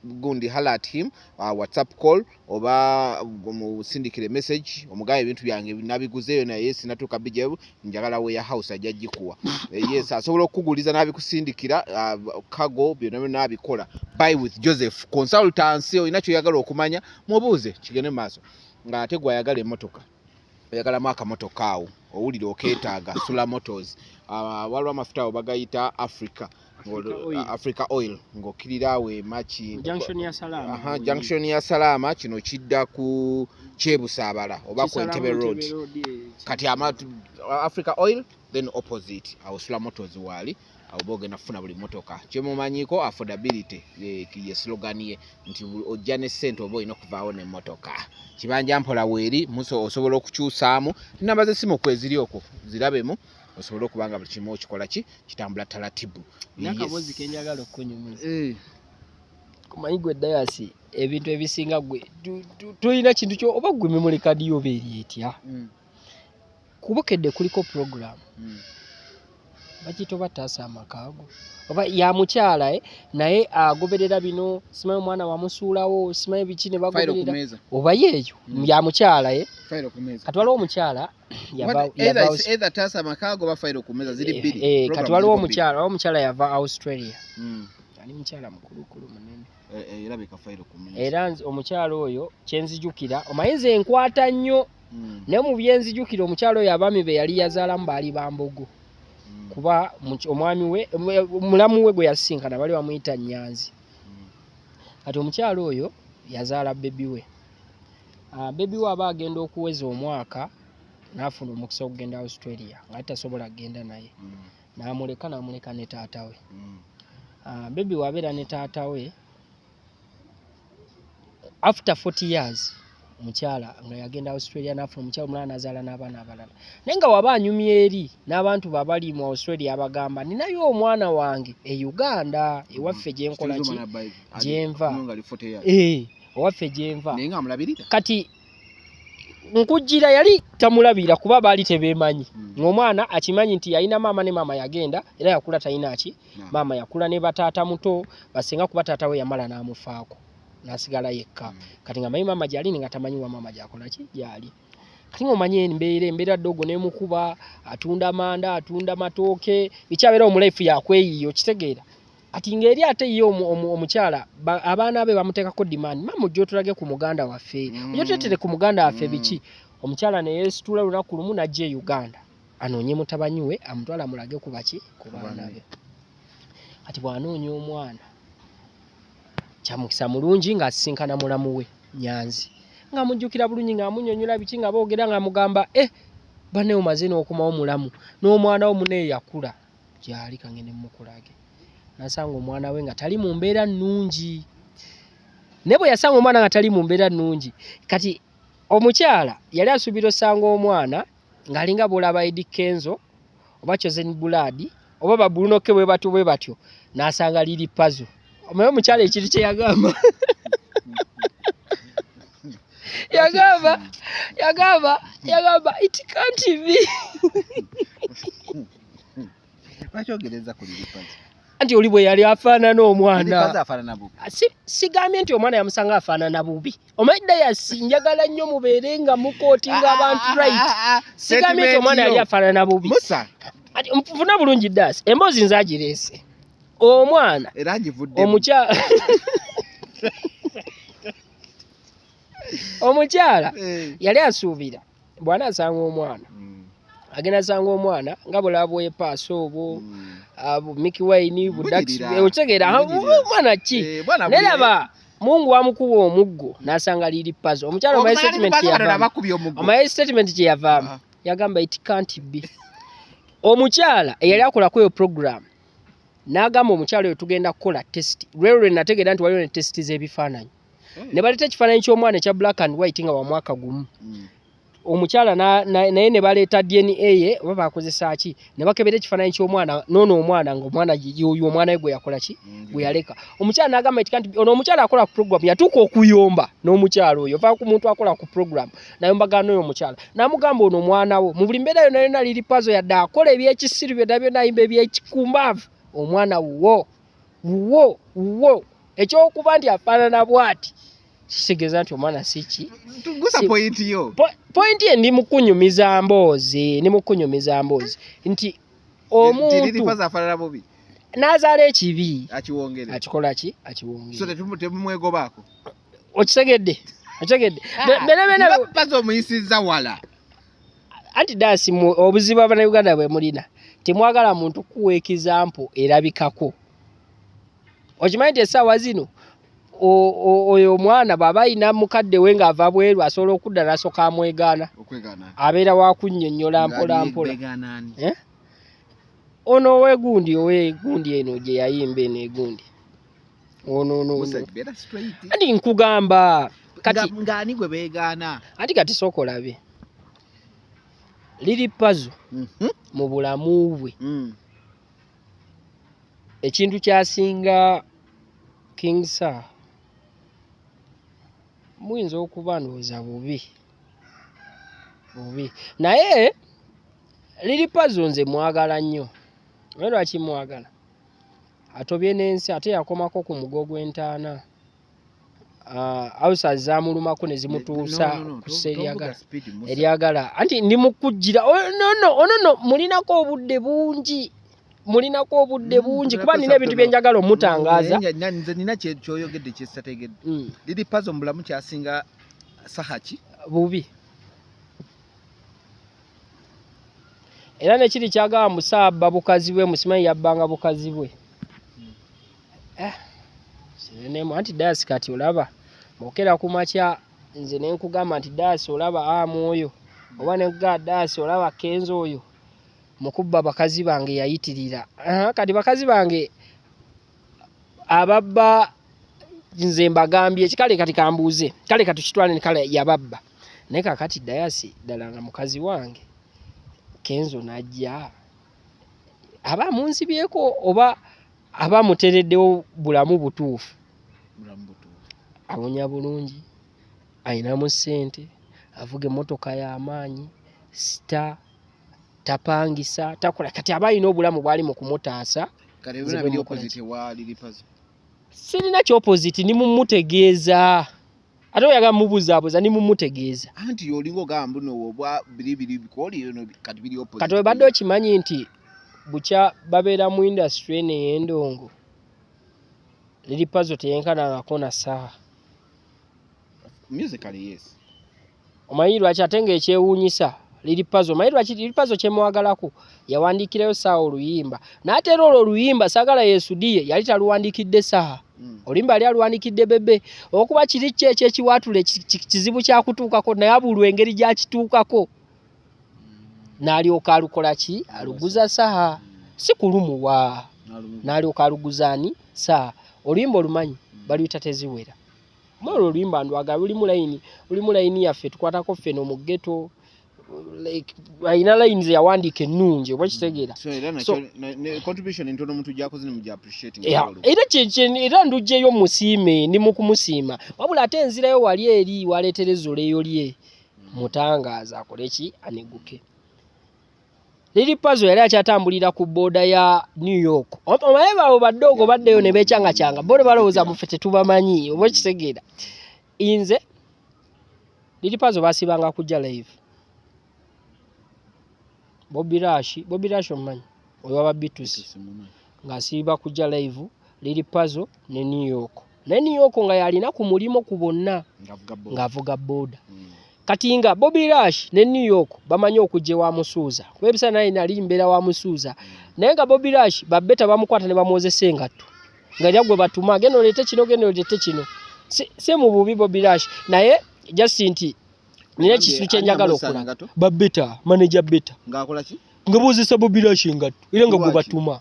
gundi highlight him WhatsApp call oba musindikire message omugaye ebintu byange nabiguzeyo na yes natuka bijebu njagala warehouse ajajikuwa yes asobola okuguliza nabikusindikira cargo byonna nabikola buy with Joseph consultancy inacho yagala okumanya mubuuze kigene maaso nga ate gwa yagala emotoka oyagala maka motoka awo owulira okeetaaga Sula Motors waliwo amafuta awo bagayita Africa Oil ng'okkirirawe machi junction ya Salama kino kidda ku Kyebusaabala oba ku Entebbe Road kati Africa Oil then opposite awo Sula Motors wali awo bogenda kufuna buli motoka kyemumanyiko affordability ye slogan ye nti ojja ne ssente oba olina okuvaawo ne motoka kibanja mpola weeri muso osobola okukyusaamu namba z'essimu kweziri okwo zirabemu osobola okubanga buli kimu okikola kitambula taratibu nakabozi kenjagala okunyumuza kumanyi gwe Dayasi ebintu ebisinga gwe tulina kintu kyo oba gwe memory card yo beeri etya kubukedde kuliko program bakitoba taasa amakaago oba ya mukyala naye agoberera bino simanyi omwana wamusuulawo simanyi biki ne bagoberera oba yeeyo ya mukyala fairo kumeza kati waliwo omukyala either taasa amakaago ba fairo kumeza ziri bbiri kati waliwo omukyala yava Australia ali mukyala mukulukulu munene erabika fairo kumeza era omukyala oyo kyenzijukira omayinza enkwata nnyo naye mu byenzijukira omukyala oyo abaami be yali yazaalamu baali bambogo kuba omwami we mulamu we gwe yasinkana bali bamuyita Nyanzi kati omukyalo oyo yazaala bebi we aba agenda okuweza omwaka n'afuna omukisa okugenda Australia nga tasobola kugenda naye n'amuleka ne taata we bebi we abeera ne taata we after 40 years omukyala nga yagenda Australia n'afuna omukyala omulala n'azaala n'abaana abalala naye nga waba anyumya eri n'abantu babali mu Australia abagamba ninayo omwana wange e Uganda ewaffe gyenkola ki gyenva owaffe gyenva kati nkujjira yali tamulabira kuba baali tebeemanyi ng'omwana akimanyi nti yalina maama ne maama yagenda era yakula talina ki maama yakula ne bataata muto basenga kuba taata we yamala n'amufaako nasigala yekka kati nga maama gyali nga tamanyi wa maama gyakola ki gyali kati ng'omanyi embeera dogo n'emukuba atunda manda atunda matooke bikyabeera omuleefu yakweyiyo kitegeera ati ng'eri ate ye omukyala abaana be bamuteekako demand maama ojja otulage ku muganda waffe ojja tuleetere ku muganda waffe biki omukyala ne yeesitula lunaku lumu n'ajja e Uganda anoonye mutabanyi we amutwala amulage ku baki ku baana be kati bw'anoonya omwana kyamukisa mulungi ng'asisinkana mulamu we Nyanzi ng'amujjukira bulungi ng'amunnyonnyola biki nga boogera ng'amugamba banne omaze n'okomawo mulamu n'omwana wo muneeyo yakula gyali kangende mukulage nasanga omwana we nga tali mu mbeera nnungi ne bwe yasanga omwana nga tali mu mbeera nnungi kati omukyala yali asuubira osanga omwana ng'alinga bw'olaba Eddy Kenzo oba Chosen Blood oba babulunoke bwe batyo n'asanga liri puzzle omaye omukyala ekiri kye yagamba yagamba it can't be bakyogereza ku liri puzzle anti oli bwe yali afaanana omwana sigambye nti omwana yamusanga afaanana bubi omaidda yasinjagala nnyo mubeere nga mukooti ng'abantu right sigambye nti omwana yali afaanana bubi nfuna bulungi Dasi emboozi nze agireese omwana omukyala omukyala yali asuubira bwana asanga omwana agenda asanga omwana nga bulaba bwepaasa obwo Mickey Wayne budaki otegeera omwana ki neraba Mungu wamukuwa omuggo n'asanga liri puzzle. Omukyala my statement kye yavaamu yagamba it can't be. Omukyala eyali akola ku eyo program n'agamba omukyala oyo tugenda kukola test. Lwero nategeera nti waliwo ne test z'ebifaananyi. Ne baleta ekifaananyi ky'omwana ekya black and white nga wa mwaka gumu. Omukyala naye ne baleeta DNA ye oba bakozesa ki ne bakebera ekifaananyi ky'omwana noono omwana ng'omwana y'oyo omwana we gwe yakola ki gwe yaleka. Omukyala n'agamba eti kanti ono omukyala akola ku program yatuuka okuyomba n'omukyala oyo va ku muntu akola ku program nayombagana oyo omukyala n'amugamba ono omwana wo mu buli mbeera yonna yonna liri puzzle yadde akola ebyekisiru byonna byonna ayimba ebyekikumbavu omwana wuwo ekyokuba nti afaanana bw'ati kitegeeza nti omwana si ki tugusa point yo point ye ndi mukunyumiza mboozi nti omuntu n'azaala ekibi akikola ki akiwongere temumwegobaako okitegedde pazo omuyisizza wala anti daasi obuzibu Abannayuganda bwe mulina temwagala muntu kuwa ekizampo erabikako. Okimanyi nti essaawa zino oyo omwana bw'aba ayina mukadde we ng'ava bweru asobola okudda n'asooka amwegaana abeera wakunnyonnyola mpola ono owegundi eno gye yayimba eno egundi anti nkugamba kati ng'ani gwe beegaana anti kati sooka olabe liri puzzle mu bulamu bwe ekintu kyasinga King Sir muyinza okuba ndowooza bubi naye liri puzzle nze mwagala nnyo. Naye lwaki mwagala atobye n'ensi ate yakomako ku mugo gw'entaana awusa zaamulumako ne zimutuusa ku ssa eryagala anti ndi mukujjira ono mulinako obudde bungi kuba nina ebintu bye njagala omutangaaza. Nze nina kyoyogedde kyesitategedde liri puzzle mu bulamu kyasinga sahaki bubi era nekiri kyagaba musaaba bukazi bwe musimanyi yabbanga bukazi bwe anti daasi kati olaba bwokera ku makya nze ne nkugamba nti daasi olaba amu oyo oba ne nkugamba daasi olaba Kenzo oyo mukubba bakazi bange yayitirira kati bakazi bange ababba nze mbagambye kale kati kambuuze kale kati tukitwale ne kale yababba naye kakati daasi ddala nga mukazi wange Kenzo najja aba munsibyeko oba aba mutereddewo bulamu butuufu awonya bulungi ayinamu ssente avuga emmotoka y'amaanyi sita tapangisa takola kati aba alina obulamu bwali mu kumutaasa sirina kyopoziti ni mumutegeeza ate oyaga mubuzaabuza ni mumutegeeza anti olinga ogamba buno obwa biribiri bikoli kati biri opposite kati obadde okimanyi nti bukya babeera mu industry eno ey'endongo liri puzzle teyenkanangako na ssaawa musically yes omanyi lwaki ate ng'ekyewuunyisa liri puzzle omanyi lwaki liri puzzle kyemwagalako yawandiikirayo ssaawa oluyimba n'ate era olwo oluyimba saagala yeesudiye yali taluwandiikidde ssaawa oluyimba yali aluwandiikidde bebe okuba kiri ki ekyekiwaatule kizibu kyakutuukako naye abulwa engeri gyakituukako n'alyoka alukola ki aluguza ssaawa si kulumuwa n'alyoka aluguzaani ssaawa oluyimba olumanyi baluyita teziwera olwo oluyimba ndwaga lulimu layini yaffe tukwatako ffeno mu ghetto ayina layini ze yawandiika ennungi oba kitegeera contribution entono omuntu gyakoze ne appreciate era ndugyeyo musiime ndi mu kumusiima wabula ate enzirayo wali eri waleetereza oleeyo lye mutangaaza akole ki aneguke. Liri puzzle yali akyatambulira ku booda ya New York omaye baabo baddogo baddeyo ne beekyanga bo balowooza muffe tetubamanyi oba kitegeera inze liri puzzle baasibanga kujja live Bobby Rush omanyi oyo waba Beatles ng'asiiba kujja live liri puzzle ne New York nga yalina ku mulimo ku bonna ng'avuga booda kati nga Bobby Rush ne New York bamanyi okujja wa musuuza kwebisa naye nali mbeera wa musuuza naye nga Bobby Rush babbeta bamukwata ne bamwozesa engatto nga jagwe batuma genda olete kino si mu bubi Bobby Rush naye just nti nina kisu kyenjagala okola babeta manager beta ng'akola ki nga bozesa Bobby Rush ngatto era nga gwe batuma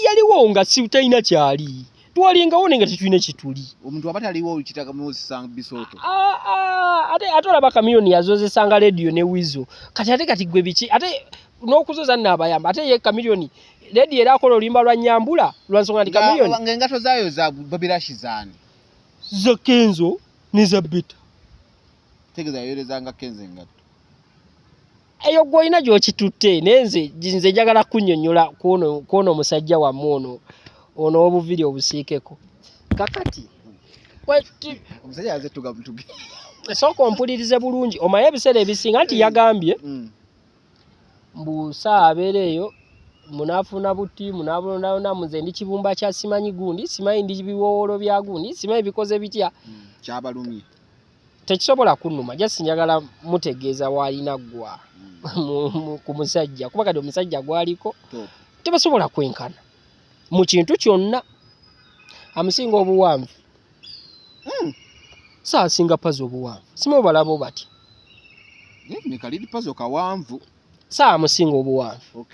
yaliwo nga si talina kyali twalingawo nenga tetulina kituli omuntu aba taliwo kitaka muzisa bisooto ate olaba kamiliyoni yazozesanga radio ne wizo kati gwe biki ate n'okuzoza n'abayamba ate ye kamiliyoni radio era akola olimba lwa nyambula lwansonga nti kamiliyoni ng'engato zaayo za Bobby Rush zaani za Kenzo ne za beta tegeza yoyerezanga Kenzo engatto eyo gwolina gy'okitutte nenze njagala kunnyonnyola kwono omusajja wammwe ono obuviri obusiikeko kakati omusajja aze tugamutuge sooka ompulirize bulungi omaye ebiseera ebisinga nti yagambye mbu saa abeera eyo munafuna buti munabulondaona muze ndi kibumba kya simanyi gundi simanyi ndi biwoowolo bya gundi simanyi bikoze bitya kyabalumye tekisobola kunnuma jasi njagala mutegeeza waalina ggwa ku musajja kuba kati omusajja gwaliko tebasobola kwenkana mu kintu kyonna amusinga obuwanvu saasinga pazo obuwanvu simu balabo bati nekalidi pazo kawanvu saa amusinga obuwanvu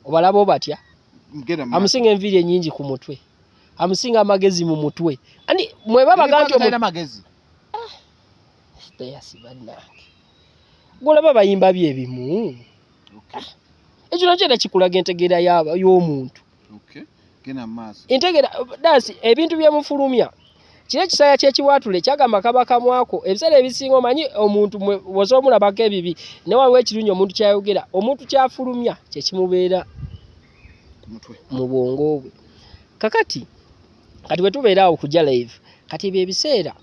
obalabo batya amusinga enviiri ennyingi ku mutwe amusinga amagezi mu mutwe ani mweba baganti magezi yasibannange golaba bayimba byebimu ekyo nakyo era kikulaga entegeera y'omuntu entegeera dansi ebintu byemufulumya kino ekisaya kyekiwaatule kyagamba kabaka mwako ebiseera ebisinga omanyi omuntu woza omulabako ebibi ne waliwo ekirungi omuntu kyayogera omuntu kyafulumya kyekimubeera mu bwongo bwe kakati kati bwe tubeera awo kujja live kati ebyo ebiseera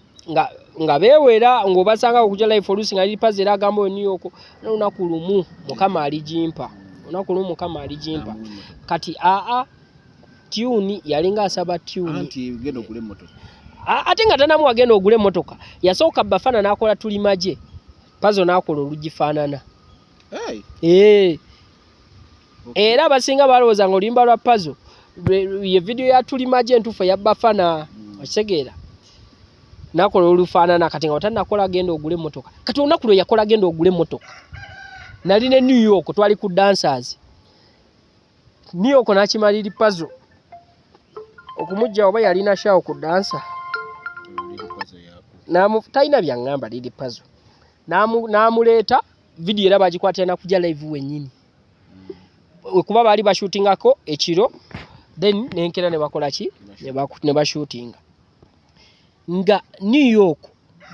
nga beewera ng'obasanga okujja live oluusi nga liri pazi era agamba oyo New York n'olunaku lumu mukama aligimpa kati tune yalinga asaba tune ate nga tanamu agenda ogula emmotoka yasooka Bafana n'akola tuli maje pazo n'akola olugifaanana era abasinga balowooza nga oluyimba lwa pazo ye video ya tuli maje entuufu eya Bafana okitegeera nakola olufaanana kati nga watanakola agenda ogula emmotoka kati olunaku lwe yakola agenda ogula emmotoka nali ne New York twali ku dancers New York n'akimaliri pazo okumujja oba yalina shawo ku dansa talina byaŋŋamba liri pazo n'amuleeta vidiyo era bagikwatira nakujja live wennyini kuba baali bashuutingako ekiro then nenkera ne bakola ki ne bashuutinga nga New York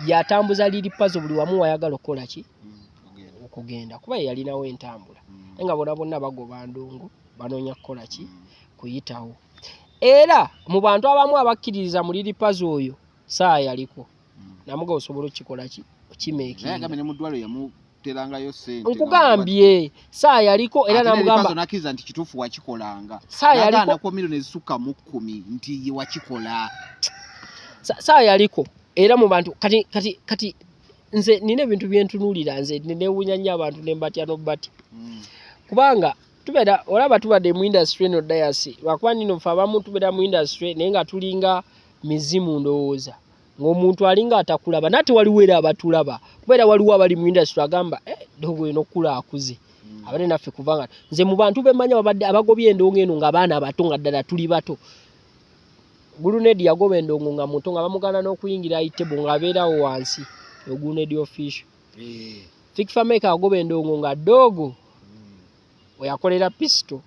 yatambuza liri pazo buli wamu wayagala okukola ki okugenda kuba yalinawo entambula nga bonna bagoba ndongo banoonya kukola ki kuyitawo era mu bantu abamu abakkiririza mu liri pazo oyo saa yaliko namuga osobola okikola ki okimeekinga nkugambye saa yaliko era namugamba nakiza nti kituufu wakikolanga saa yaliko nako milioni ezisuka mu 10 nti wakikola saa yaliko era mu bantu kati nze nina ebintu byentunuulira nze newunya nnyo abantu nembatya nobati kubanga tubeera olaba tubadde mu industry eno dayasi lwakuba nino fe abamu tubeera mu industry naye nga tulinga mizimu ndowooza ng'omuntu alinga atakulaba nate waliwo era abatulaba kubeera waliwo abali mu industry agamba dogo eno kula akuze abane naffe kuvanga nze mu bantu bemmanya babadde abagobye endongo eno nga abaana abato nga ddala tuli bato Gulunedi yagoba endongo nga muto nga bamugana n'okuyingira ayitebo nga abeerawo wansi Gulunedi official Fikfa Maker agoba endongo nga dogo oyakolera pisto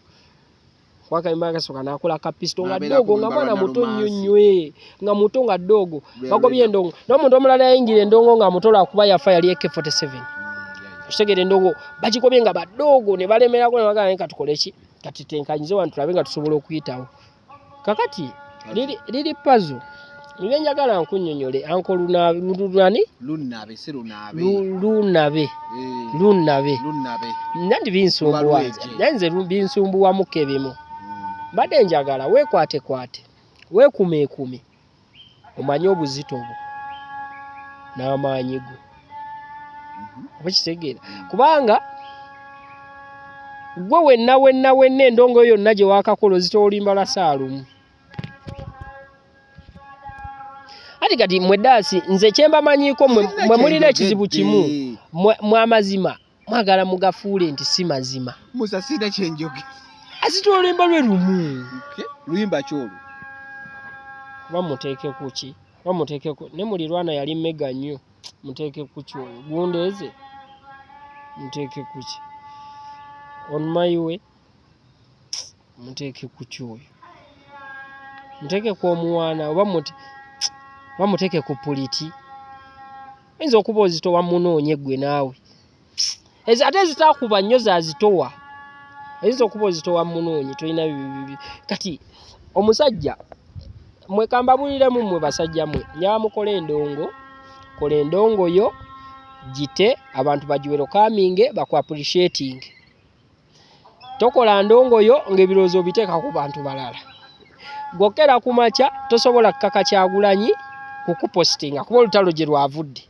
kwaka imbaga soka nakola ka pisto nga dogo nga mwana muto nnyonywe nga muto nga dogo bagobye endongo n'omuntu omulala yayingira endongo nga muto lwakuba yafa yali AK47 kitegere endongo bagikobye nga badogo ne balemerako ne bagana nka tukole ki kati tenkanyize wantu tulabe nga tusobola okuyitawo kakati liri pazo niwe njagala nkunnyonnyole anko lunabe nandi binsumbuwa nze binsumbuwa mukebimu badde njagala weekwate weekumeekume omanye obuzito bwo n'amaanyi go okitegeera kubanga gwe wenna endongo yonna gye waakakola ozita olimba lwa saa lumu Ati kati mwe Daasi nze kyemba manyiko mwe mulina ekizibu kimu mwe amazima mwagala mugafuule nti si mazima. Musa sina kyenjoge. Asita oluyimba lwe lumu. Luyimba kyolo. Bamuteeke kuki? Bamuteeke ku ne mulirwana yali mega nnyo. Muteeke kuki oyo? Gundeeze. Muteeke kuki? On my way. Muteeke kuki oyo? Muteeke ku omuwaana oba bamuteeke ku puliti. Oyinza okuba ozitowa munoonye gwe naawe. Ate ezitakuba nnyo zazitowa. Oyinza okuba ozitowa munoonye tolina bibi. Kati omusajja mwekamba buliremu mmwe basajja mwe nyaba mukole endongo. Kola endongo yo gite abantu bagiwero kaminge baku appreciating. Tokola ndongo yo ng'ebirowoozo biteeka ku bantu balala. Gokera kumacha tosobola kaka Kyagulanyi kukupostinga kuba olutalo gye lwavudde.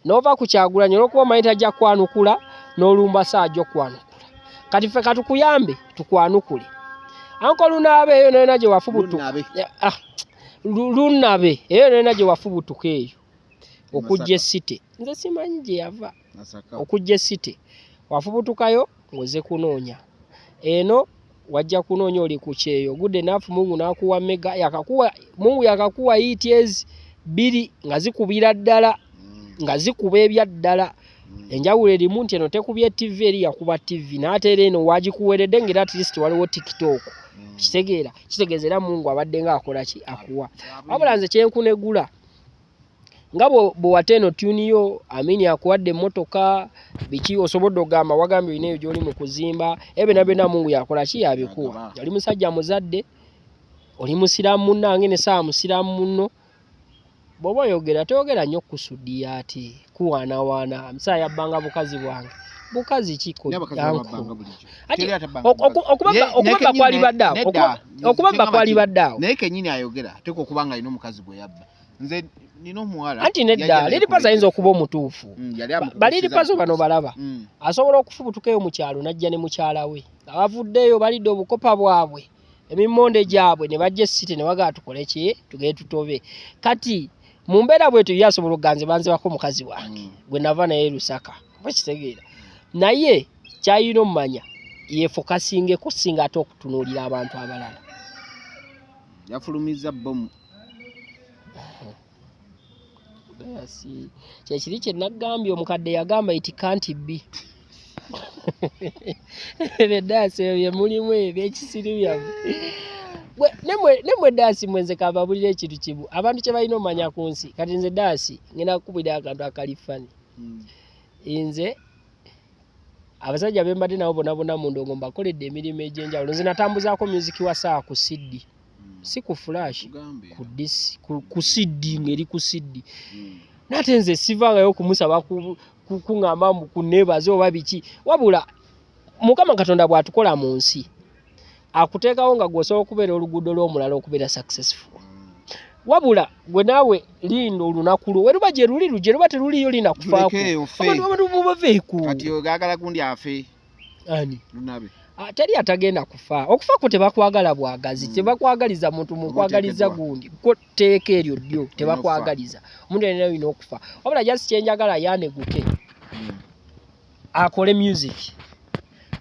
Nova ku Kyagulanyi olwokuba mayita ajja kwanukula n'olumba saajo kwanukula. Kati ffe katukuyambe tukwanukule. Anko Lunabe eyo nena gye wafubutu. Lunabe eyo nena gye wafubutuka eyo. Okujja City. Nze simanyi gye yava. Okujja City. Wafubutukayo ngoze kunoonya. Eno wajja kunoonya oli ku kyeyo. Good enough Mungu n'akuwa mega yakakuwa Mungu yakakuwa ETS 2 nga zikubira ddala nga zikuba ebya ddala. Enjawulo erimu nti eno tekubye TV eri yakuba TV n'ateera eno wagikuweredde ng'era at least waliwo TikTok. Kitegeezera Mungu abadde ng'akola ki akuwa. Wabula nze kyenkunegula nga bwe wateno tuniyo amini akuwadde emmotoka biki osobodde ogamba wagambye olina eyo gy'oli mu kuzimba ebyo Mungu yakola ki yabikuwa. Yali musajja muzadde oli musiraamu munnange ne saa musiraamu munno bw'oba oyogera toyogera nnyo kusudiya ati kuwaanawaana musaa yabbanga bukazi bwange bukazi kiko okubabba kwali badde awo naye kennyini ayogera teka okuba nga alina omukazi gwe yabba. Nze nino muwala anti nedda liripaza ayinza okuba omutuufu baliripazo bano balaba asobola okufubutukayo mu kyalo najja ne mukyala we abavuddeyo balidde obukopa bwabwe emimonde gyabwe ne bajja City ne bagaa tukole ki tugende tutobe. Kati mu mbeera bwetu yasobola okuganze banze bako mukazi wange gwe nava naye Lusaka bakitegeera naye kyayina omumanya yefokasinge kusinga ate okutunuulira abantu abalala. Yafulumiza bomu. Daasi kyekiri kye nagambye omukadde yagamba iti kanti bbi. Daasi ebyo mulimu ebyo ekisiri byabwe. Nemwe Daasi mwenze kababulira ekintu kimu abantu kye balina omanya ku nsi kati nze Daasi ngenda kukubira akantu akalifani. Nze abasajja bembadde nabo bonabona mu ndongo mbakoledde emirimu egy'enjawulo. Nze natambuzaako music wa saa ku CD. Si ku flash ku CD ngeri ku CD. Nate nze sivangayo kumusaba kuŋŋamba kuneebaze oba biki wabula Mukama Katonda bw'atukola mu nsi akuteekawo nga gwosobola okubeera oluguudo lw'omulala okubeera successful. Wabula gwe naawe linda olunaku lwo weruba gye luli lugye luba teruliyo lina kufaako abantu mubaveeku kati ogagala gundi afe ani Lunabe teri atagenda kufa okufaako tebakwagala bwagazi tebakwagaliza muntu mukwagaliza gundi ko teeka eryo ddyo tebakwagaliza omuntu yenna alina okufa wabula jasi kyenjagala yaneguke akole music.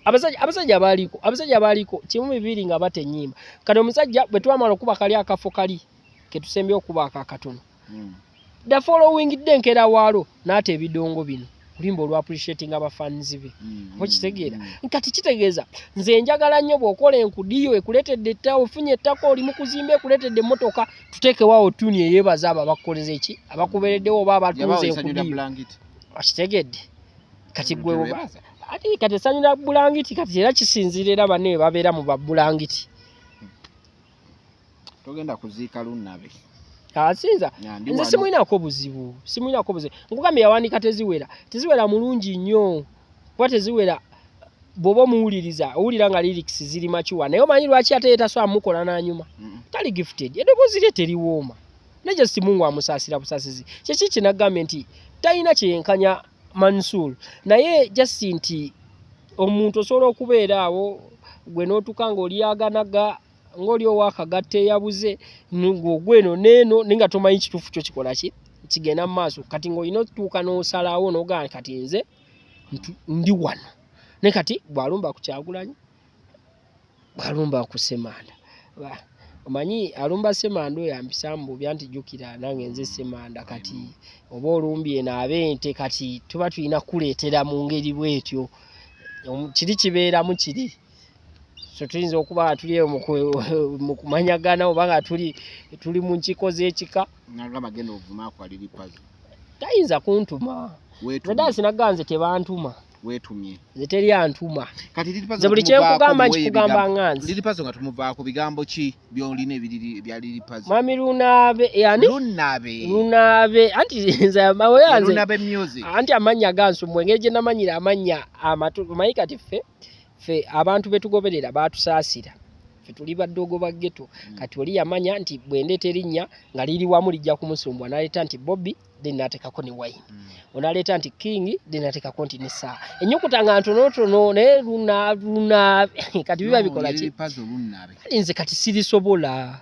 Abasajja abaliko kimu bibiri nga bate nnyimba kati omusajja bwe twamala okuba kali akafo kali ke tusembye okuba akakatono the following day nkera waalo n'ate ebidongo bino olimba olwa appreciating abafans be okitegeera kati kitegeeza nze njagala nnyo bw'okola enkudiyo ekuleetedde ettaka ofunye ettaka oli mu kuzimba ekuleetedde emmotoka tuteekewaawo tuni eyeebaza abo abakukoleze eki abakubeereddewo oba abatuuza enkudiyo okitegedde kati gwe ati kati esanyira bulangiti kati era kisinzirira banne babeera mu babulangiti togenda kuziika Lunabe asinza nze simulinako buzibu nkugambye yawanika teziwera mulungi nnyo kuba teziwera bw'oba omuwuliriza owulira nga lyrics ziri makiwa naye omanyi lwaki ate yetaswa mukola n'anyuma tali gifted eddoboozi lye teriwooma ne just Mungu amusaasira busasizi kyeki kinagambye nti talina kyeyenkanya Mansour naye just nti omuntu osobola okubeera awo gwe n'otuka ng'olyaganaga ng'oli owakagatte yabuze ng'ogweno neeno ninga tomanyi kituufu kyo kikola ki kigenda mu maaso kati ng'olina otuuka n'osalawo n'ogaa kati nze ndi wano ne kati bw'alumba ku Kyagulanyi bw'alumba ku Ssemanda omanyi alumba Ssemanda oyo ampisa mu bya nti jjukira nange nze Ssemanda kati oba olumbye n'ab'ente kati tuba tulina kuleetera mu ngeri bw'etyo kiri kibeeramu kiri so tuyinza okuba tuli mu kumanyagana oba nga tuli mu nkiko z'ekika nagamba genda ovuma ku aliri puzzle tayinza kuntuma nadaasi naganze tebantuma wetumye nze teri antuma kati liri puzzle nze buli kyekugamba nkikugamba nganze liri puzzle nga tumuvaako bigambo ki byolina ebya liri puzzle mwami Lunabe yani Lunabe anti nze maweyanze Lunabe music anti amanya gansu mwengeri gye namanyira amanya amanyi kati ffe abantu betugoberera batusaasira ffe tuli baddogo ba ghetto kati oli yamanya nti bwendeeta erinnya nga liri wamu lijja kumusumbwa naleeta nti Bobby then nateekako ne wine onaleeta nti King then nateekako nti ne saa ennyukuta nga ntonotono naye Lunabe kati biba bikola ki kati nze kati sirisobola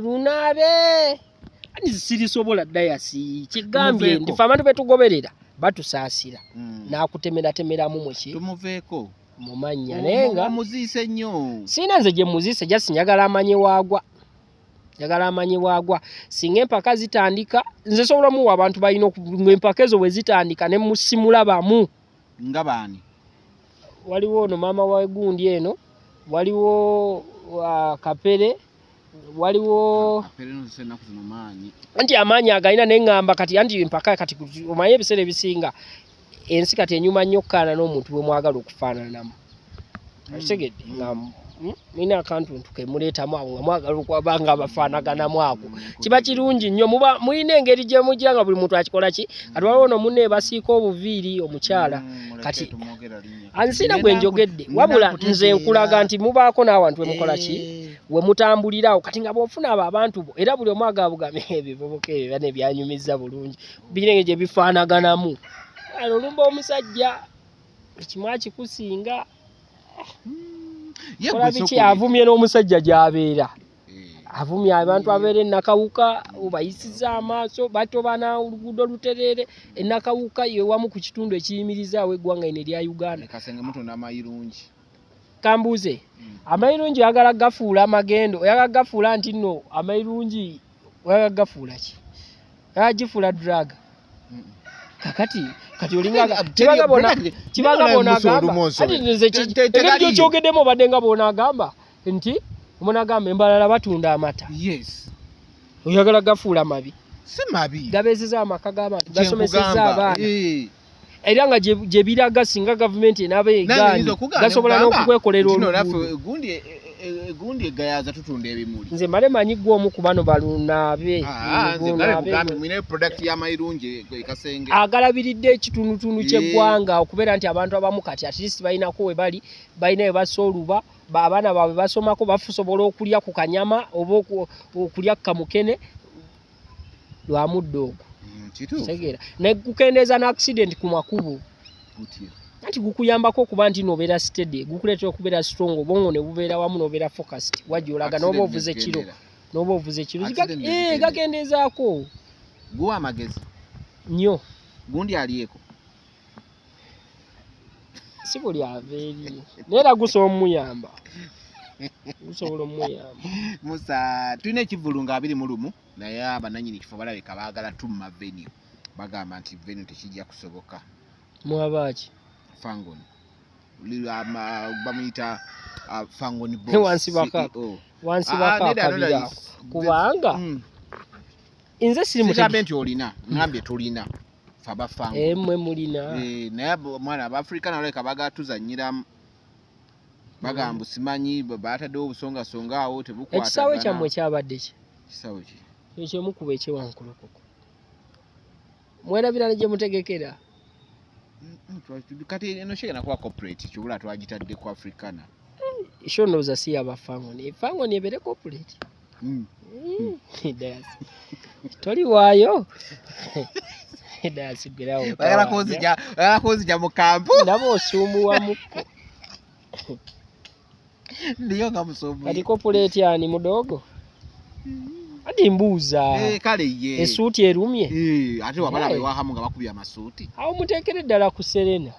Lunabe kati sirisobola dayasi kigambye ndife abantu betugoberera batusaasira nakutemeratemeramu muki tumuveeko mumanya nenga muziise nnyo sina nze gye muziise jasi njagala amanye waagwa singa empaka zitandika nze sobola muwa abantu balina empaka ezo bwe zitandika ne musimulabamu nga baani waliwo ono maama wa gundi eno waliwo Kapere waliwo anti amaanyi agalina neŋŋamba kati anti empaka kati omanye ebiseera ebisinga ensi kati enyuma nnyo okkaana n'omuntu bwe mwagala okufaananamu akitegedde nga nina akantuntu ke muleetamu awo nga mwagala okuba nga abafaanaganamu ako kiba kirungi nnyo mulina engeri gye mugira nga buli muntu akikola ki kati waliwo ono munne basiika obuviiri omukyala kati ansina gwe njogedde wabula nze nkulaga nti mubaako n'abantu we mukola ki we mutambulirawo kati nga bw'ofuna abo abantu bo era buli omu agabugamye ebivubuka ebyo bane byanyumiza bulungi birina engeri gye bifaanaganamu olumba omusajja ekimu akikusinga kola biki avumye n'omusajja gy'abeera avumye abantu abeera ennakawuka bayisiza amaaso batobana oluguudo lutereere ennakawuka yewamu ku kitundu ekiyimirizaawo eggwanga eno erya Uganda kambuuze amayirungi oyagala gafuula amagendo oyagala gafuula nti nno amayirungi oyagala gafuula ki oyagala gifuula drug kakati olinga kibagabona agamba ati nze ekyo kyogeddemu obadde nga bona agamba nti omwana agamba embalala batunda amata oyagala gafuula mabi si mabi gabeezeza amaka g'abantu gasomeseza abaana era nga gye biraga singa gavumenti enaaba egaanye gasobola n'okukwekolera gundi egayaza tutunda ebimuli nze male manyi gw'omu ku bano Balunabe agalabiridde ekitundutundu ky'eggwanga okubeera nti abantu abamu kati at least balinako we bali balina we bassa oluba abaana baabwe basomako basobola okulya ku kanyama oba okulya ku kamukene lwa muddo ogwo tegeera nekukendeeza n'accident ku makubo anti gukuyambako okuba nti nobeera steady gukuleetera okubeera strong obwongo ne bubeera wamu nobeera focused wajja olaga n'oba ovuze kiro gakendeezaako guwa amagezi nnyo gundi alyeko si buli ava eri naye era gusobola omuyamba Musa tulina ekivulu nga 21 naye abananyini kifo balabika baagala tumma venue bagamba nti venue tekijja kusoboka mwabaki Fangon bamuyita Fangon boss wansi bakakabira kubanga inze siri mutambe nti olina ngambye tulina faba Fangon mmwe mulina naye mwana abafrika naleka bagatuzanyira bagamba simanyi bataddewo obusongasonga awo tebukwata ekisaawe kyammwe kyabadde ki kisaawe ki ekyemukuba ekyewankulukoko mwerabira ne gye mutegekera kati eno shegena kuba corporate kyobula twagitadde ku Africana isho ndowooza si yabafangoni efangoni ebere corporate toli waayo dasigirawo bayala kunzija mu kampu nabo osuumuwamuko Ndiyo nga musomwe. Kati corporate yani mudogo. Adi mbuuza. Kale ye. Esuuti erumye. Ate wabala be wahamu nga bakubya amasuuti. Awo mutekere ddala ku Serena.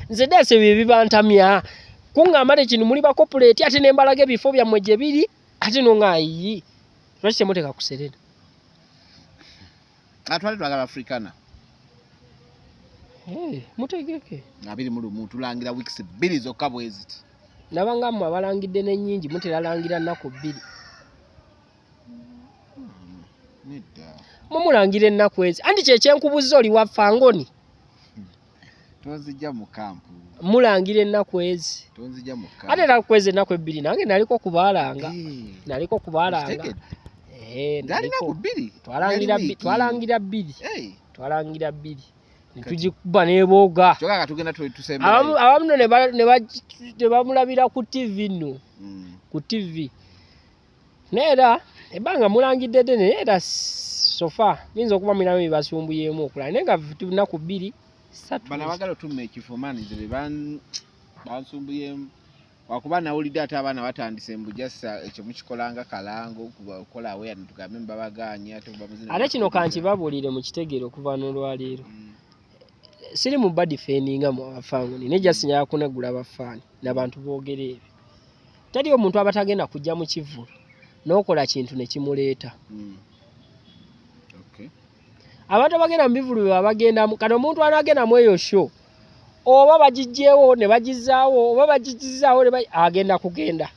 Nze dase bibantamya. Kungamba ne kino muli ba corporate ate nembalage bifo byammwe gye biri ate nongayi. Lwaki temuteka ku Serena? Atwale twagala Africana. Mutegeke. Abiri mulumu tulangira weeks 2 zokka bweziti. Nabanga mmwe abalangidde n'ennyingi muteralangira nnaku 2. Nedda. Mumulangira ennaku ezi. Anti kyekyenkubuza oli wa Fangoni. Tonzija mu kampu. Mulangira ennaku ezi. Tonzija mu kampu. Ate ennaku ezi ennaku 2 nange naliko kubaalanga. Naliko kubaalanga. Ndalina ku 2. Twalangira 2. Twalangira 2. Nitujikuba nebooga. Kyoka katugenda tusembera. Abamu ne bamulabira ku TV nno. Ku TV. Neera ebanga mulangidde dene neera sofa. Minza okuba mwinamu bibasumbuyemu okulala. Nenga tuna ku 2. Bana bagalo tumme ekifumanize bansumbuye wakuba nawulidde ate abaana batandise mbujasa ekyo mukikolanga kalango kukola awe tugambe mbabaganye ate bamuzina ate kino kanti babulire mu kitegero kuva n'olwaleero siri mu bad feninga mu Fangoni ne jasinya yakunegula abafani n'abantu boogera ebyo tali omuntu abatagenda kujja mu kivulo n'okola kintu ne kimuleeta. Abantu bagenda mu bivulu babagenda kano omuntu anagenda mu eyo show oba bagijjeewo ne bagizaawo oba bagijizaawo agenda kugenda.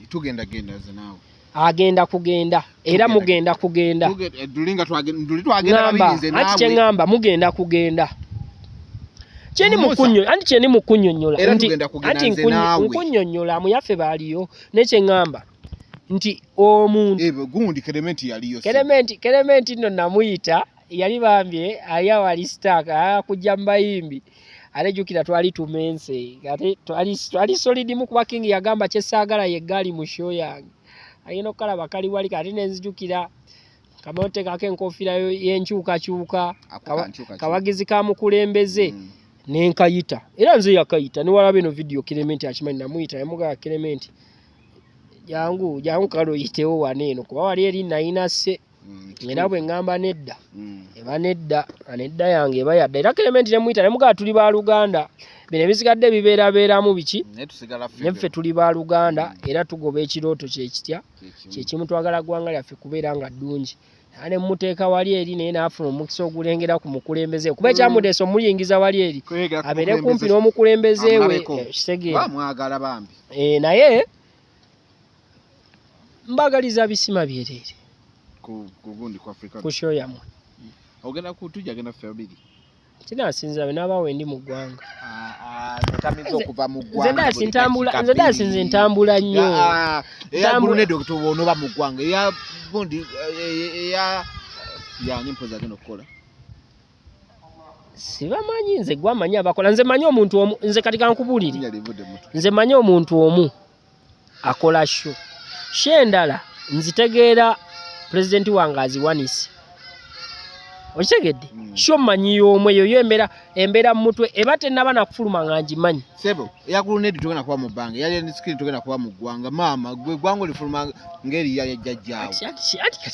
Tugenda ze naawe. Agenda kugenda era mugenda kugenda. Dulinga twagenda babirize naawe. Anti kyengamba mugenda kugenda. Kyeni mukunyo anti kyeni mukunyonyola anti nkunyonyola muyaffe baaliyo n'ekyengamba nti omuntu gundi Kelementi yaliyo. Kelementi nno namuyita yali bambye ayawali staka kujja mbayimbi alejukira twali tumense ate twali solid mu kuba King yagamba kyesaagala ye gali mu show yange ayino kala bakali wali kati nenzijukira kamote kake enkofira y'enkyuka kawagizi ka mukulembeze nenkayita era nze yakayita ni walabe no video Kelementi akimanyi namuyita yamuga Kelementi jangu kalo yitewo waneeno kuba wali eri nayinase era bwe ngamba nedda eba nedda yange eba yadda era Kelementi ne muyita ne muga tuli ba Luganda bine bisigadde bibeeramu biki neffe tuli ba Luganda era tugoba ekirooto kyekitya kyekimu twagala gwanga lyaffe kubeera nga ddungi ane muteeka wali eri naye naafuna omukisa ogulengera ku mukulembeze kuba ekyamudeesa omuyingiza wali eri abeere kumpi n'omukulembeze we kitegeera mwagala bambi naye mbagaliza bisima byereere kugundi kwa Afrika kusho yamwe ogenda kutuja agenda family kinasinza nabawe ndi mu ggwanga netamizo okuva mu ggwanga nze dasinze ntambula nnyo tambula Dr. Wonoba mu ggwanga ya bundi ya nimpoza geno kola sibamanyi nze gwamanyi abakola nze manyi omuntu omu nze kati kankubuliri nze manyi omuntu omu akola show endala nzitegeera President wange aziwanise okitegedde sho manyi y'omwe eyo embeera mu mutwe eba tennaba nakufuluma nga ngimanyi sebo yakulunedi togenda kuba mu bbanga yali endisikiri togenda kuba mu ggwanga maama gwe ggwanga olifuluma ngeri yajjajjaawo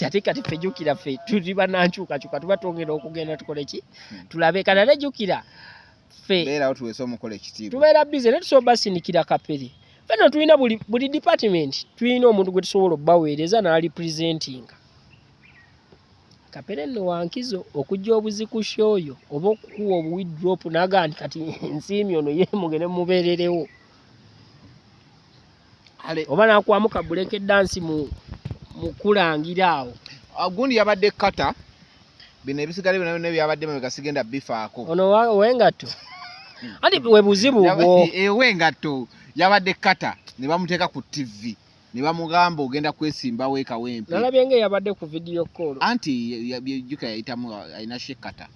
ati kati ffe jjukira ffe tuli banankyukakyuka tuba twongera okugenda tukole ki tulabe kana nejjukira ffe beerawo tuweese omukola ekitiibwa tubeera bize ne tusobola basindikira kapere fena tulina buli department tulina omuntu gwe tusobola obbaweereza n'alipresentinga kapere nno wankizo okujja obuziku shoyo oba okukuwa obuwidrop nagandi kati ensiimi ono ye mugende mubeererewo oba nakuwamu kabuleke dansi mu kulangira awo gundi yabadde kata bino ebisigale byonna byabadde mabega bifaako ono wengatto andi we buzibu bwo wengatto yabadde kata ne bamuteeka ku TV ne bamugamba ogenda kwesimba weeka wempe nalabye nga yabadde ku video call anti yabyuka yayitamu ayina shekata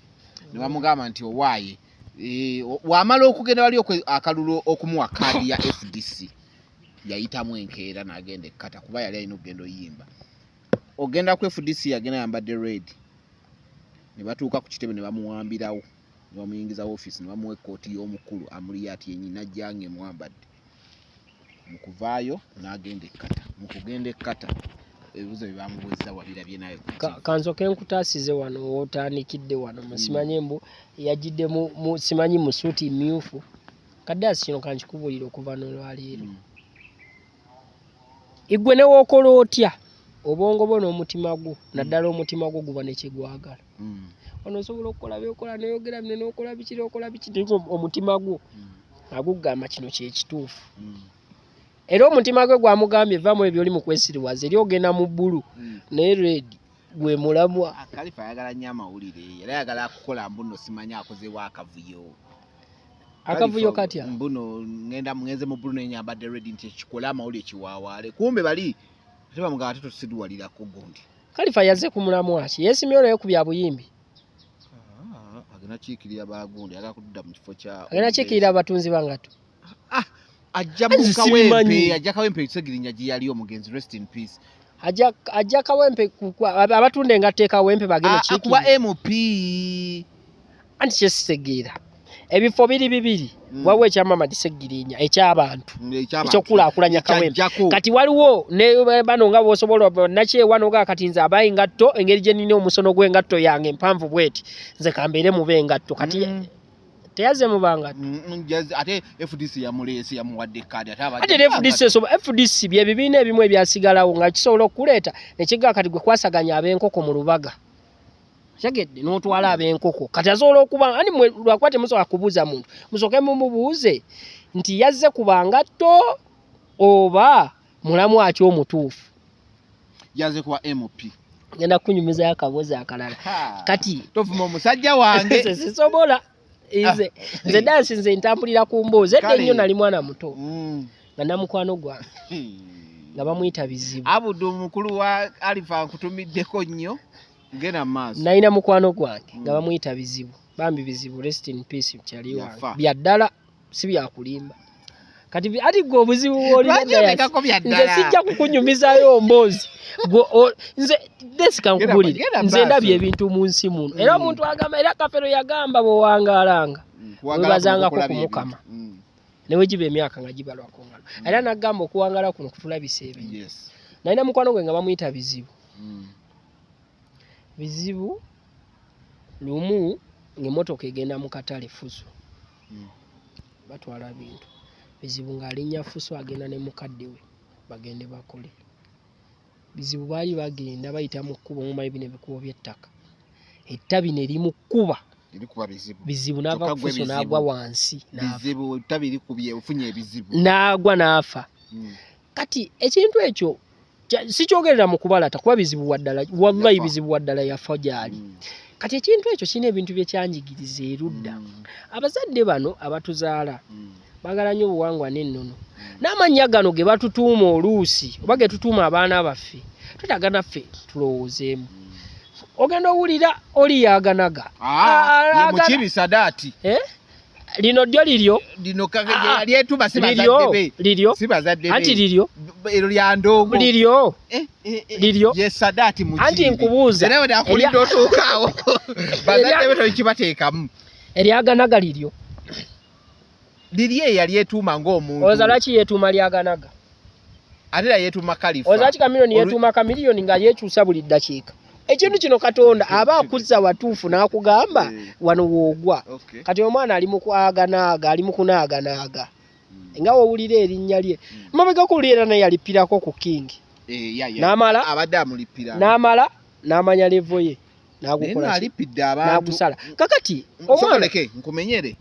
ne bamugamba nti owaaye wamala okugenda wali akalulu okumuwa kaadi ya FDC yayitamu enkeera n'agenda ekkata kuba yali alina okugenda oyimba ogenda ku FDC yagenda yambadde red ne batuuka ku kitebe ne bamuwambirawo bamuyingiza office ne bamuwa ekkooti y'omukulu amuli ati yennyina jjange mwambadde mu kuvaayo n'agenda ekkata mu kugenda ekkata ebibuzo bye bamubuuza wabirabye naye kansoke nkutaasize wano wotaanikidde wano musimanyi mbu yajjidde mu simanyi mu suuti myufu kaddaasi kino kankikubuulira okuva n'olwaleero igwe ne wookola otya obwongo bwo n'omutima gwo naddala omutima gwo guba ne kyegwagala ono osobola okukola byokola n'oyogera bino n'okola biki n'okola biki omutima gwo agugamba kino kyekituufu era omutima gwe gwamugambye vaamu ebyo oli mu kwesiriwaza eri ogenda mu bbulu naye redi gwe mulamwa Khalifa ayagala nnyo amawulire era ayagala kukola mbuno simanyi akozeewo akavuyo katya mbuno ngenze mu bbulu nenyambadde redi nti kikola amawulire kiwaawaale kumbe bali ate bamugamba ate tosidwalirako gundi Khalifa yazze ku mulamwa ki yeesimye olwo ku bya buyimbi agenda kiikirira bagundi agala kudda mu kifo kya agenda kiikirira abatunzi bangato ajja mu kawempe ajja kawempe kisegirinya gye yali omugenzi rest in peace ajja kawempe abatunda engato ekawempe bagenda kiikirira kuba MP anti kyesitegeera ebifo biri bibiri waliwo ekyamama disegirinya eky'abantu ekyokulaakulanya kawempe kati waliwo ne bano nga bwosobola nakyewano ga kati nze abayi ngatto engeri gye nina omusono gw'engatto yange empanvu bweti nze kambeere mube engatto kati teyaze mubanga ate FDC yamuleese yamuwadde kadi ate FDC bye bibiina ebimu ebyasigalawo nga kisobola okuleeta nekigaa kati gwe kwasaganya ab'enkoko mu lubaga kyagedde n'otwala ab'enkoko kati asobola okuba ani lwakwate musobola kubuuza muntu musooke mumubuuze nti yazze ku bangatto oba mulamu aki omutuufu yazze kuba MP ngenda kunyumizayo akabuuzi akalala kati tovuma omusajja wange sisobola nze dansi nze ntambulira ku mboozi edde nnyo nali mwana muto nga namukwano gwange nga bamuyita Bizibu Abudu mukulu wa Alifa nkutumiddeko nnyo ngena maaso nalina mukwano gwange nga bamuyita Bizibu bambi Bizibu rest in peace kyali wange byaddala si byakulimba kati ati gwe obuzibu nze sijja kukunyumizayo mboozi nze desikankubulire nze ndabye ebintu mu nsi muno era omuntu agamba era Kafero yagamba bwewangaalanga webazangako ku Mukama newe giba emyaka nga gibalwako ngalo era nagamba okuwangala kuno kutulabisa ebintu nalina mukwano gwe nga bamuyita Bizibu Bizibu lumu ng'emmotoka egenda mu katale Fuso batwala bintu Bizibu ng'alinnya Fuso agenda ne mukadde we bagende bakole Bizibu baali bagenda bayita mu kkubo mumanyi bino ebikubo by'ettaka ettabi ne limukuba Bizibu n'ava ku Fuso n'agwa wansi Bizibu ettabi likubye ofunye ebizibu n'agwa n'afa kati ekintu ekyo sikyogerera mu kubalata kuba Bizibu waddala wallahi Bizibu waddala yafa gyali kati ekintu ekyo kirina ebintu byekyanjigiriza erudda abazadde bano abatuzaala bagala nnyo obuwangwa n'ennono n'amannya gano ge batutuuma oluusi oba ge tutuuma abaana baffe tutagana ffe tulowoozeemu ogenda owulira oli yaaganaga mukibi Sadaati lino ddyo liryo lino lyetuma sibazadde anti liryo ero lya ndongo liryo ye Sadaati mukibi anti nkubuuza nawe ndakulidde otuukaawo bazadde beto kibateekamu eryaganaga liryo liri eyali etuuma ng'omuntu oza lwaki yeetuuma lyaganaga ate era yeetuuma Khalifa oza lwaki kamiliyoni yeetuuma kamiliyoni nga yeekyusa buli ddakiika ekintu kino Katonda aba akuzza watuufu n'akugamba wano woogwa kati omwana ali mu kwaganaaga ali mu kunaaganaaga nga wowulira erinnya lye mabega kuliera naye yalippirako ku Kingi n'amala abadde amulippira n'amanya levo ye n'agusala kakati omwana nkumenyere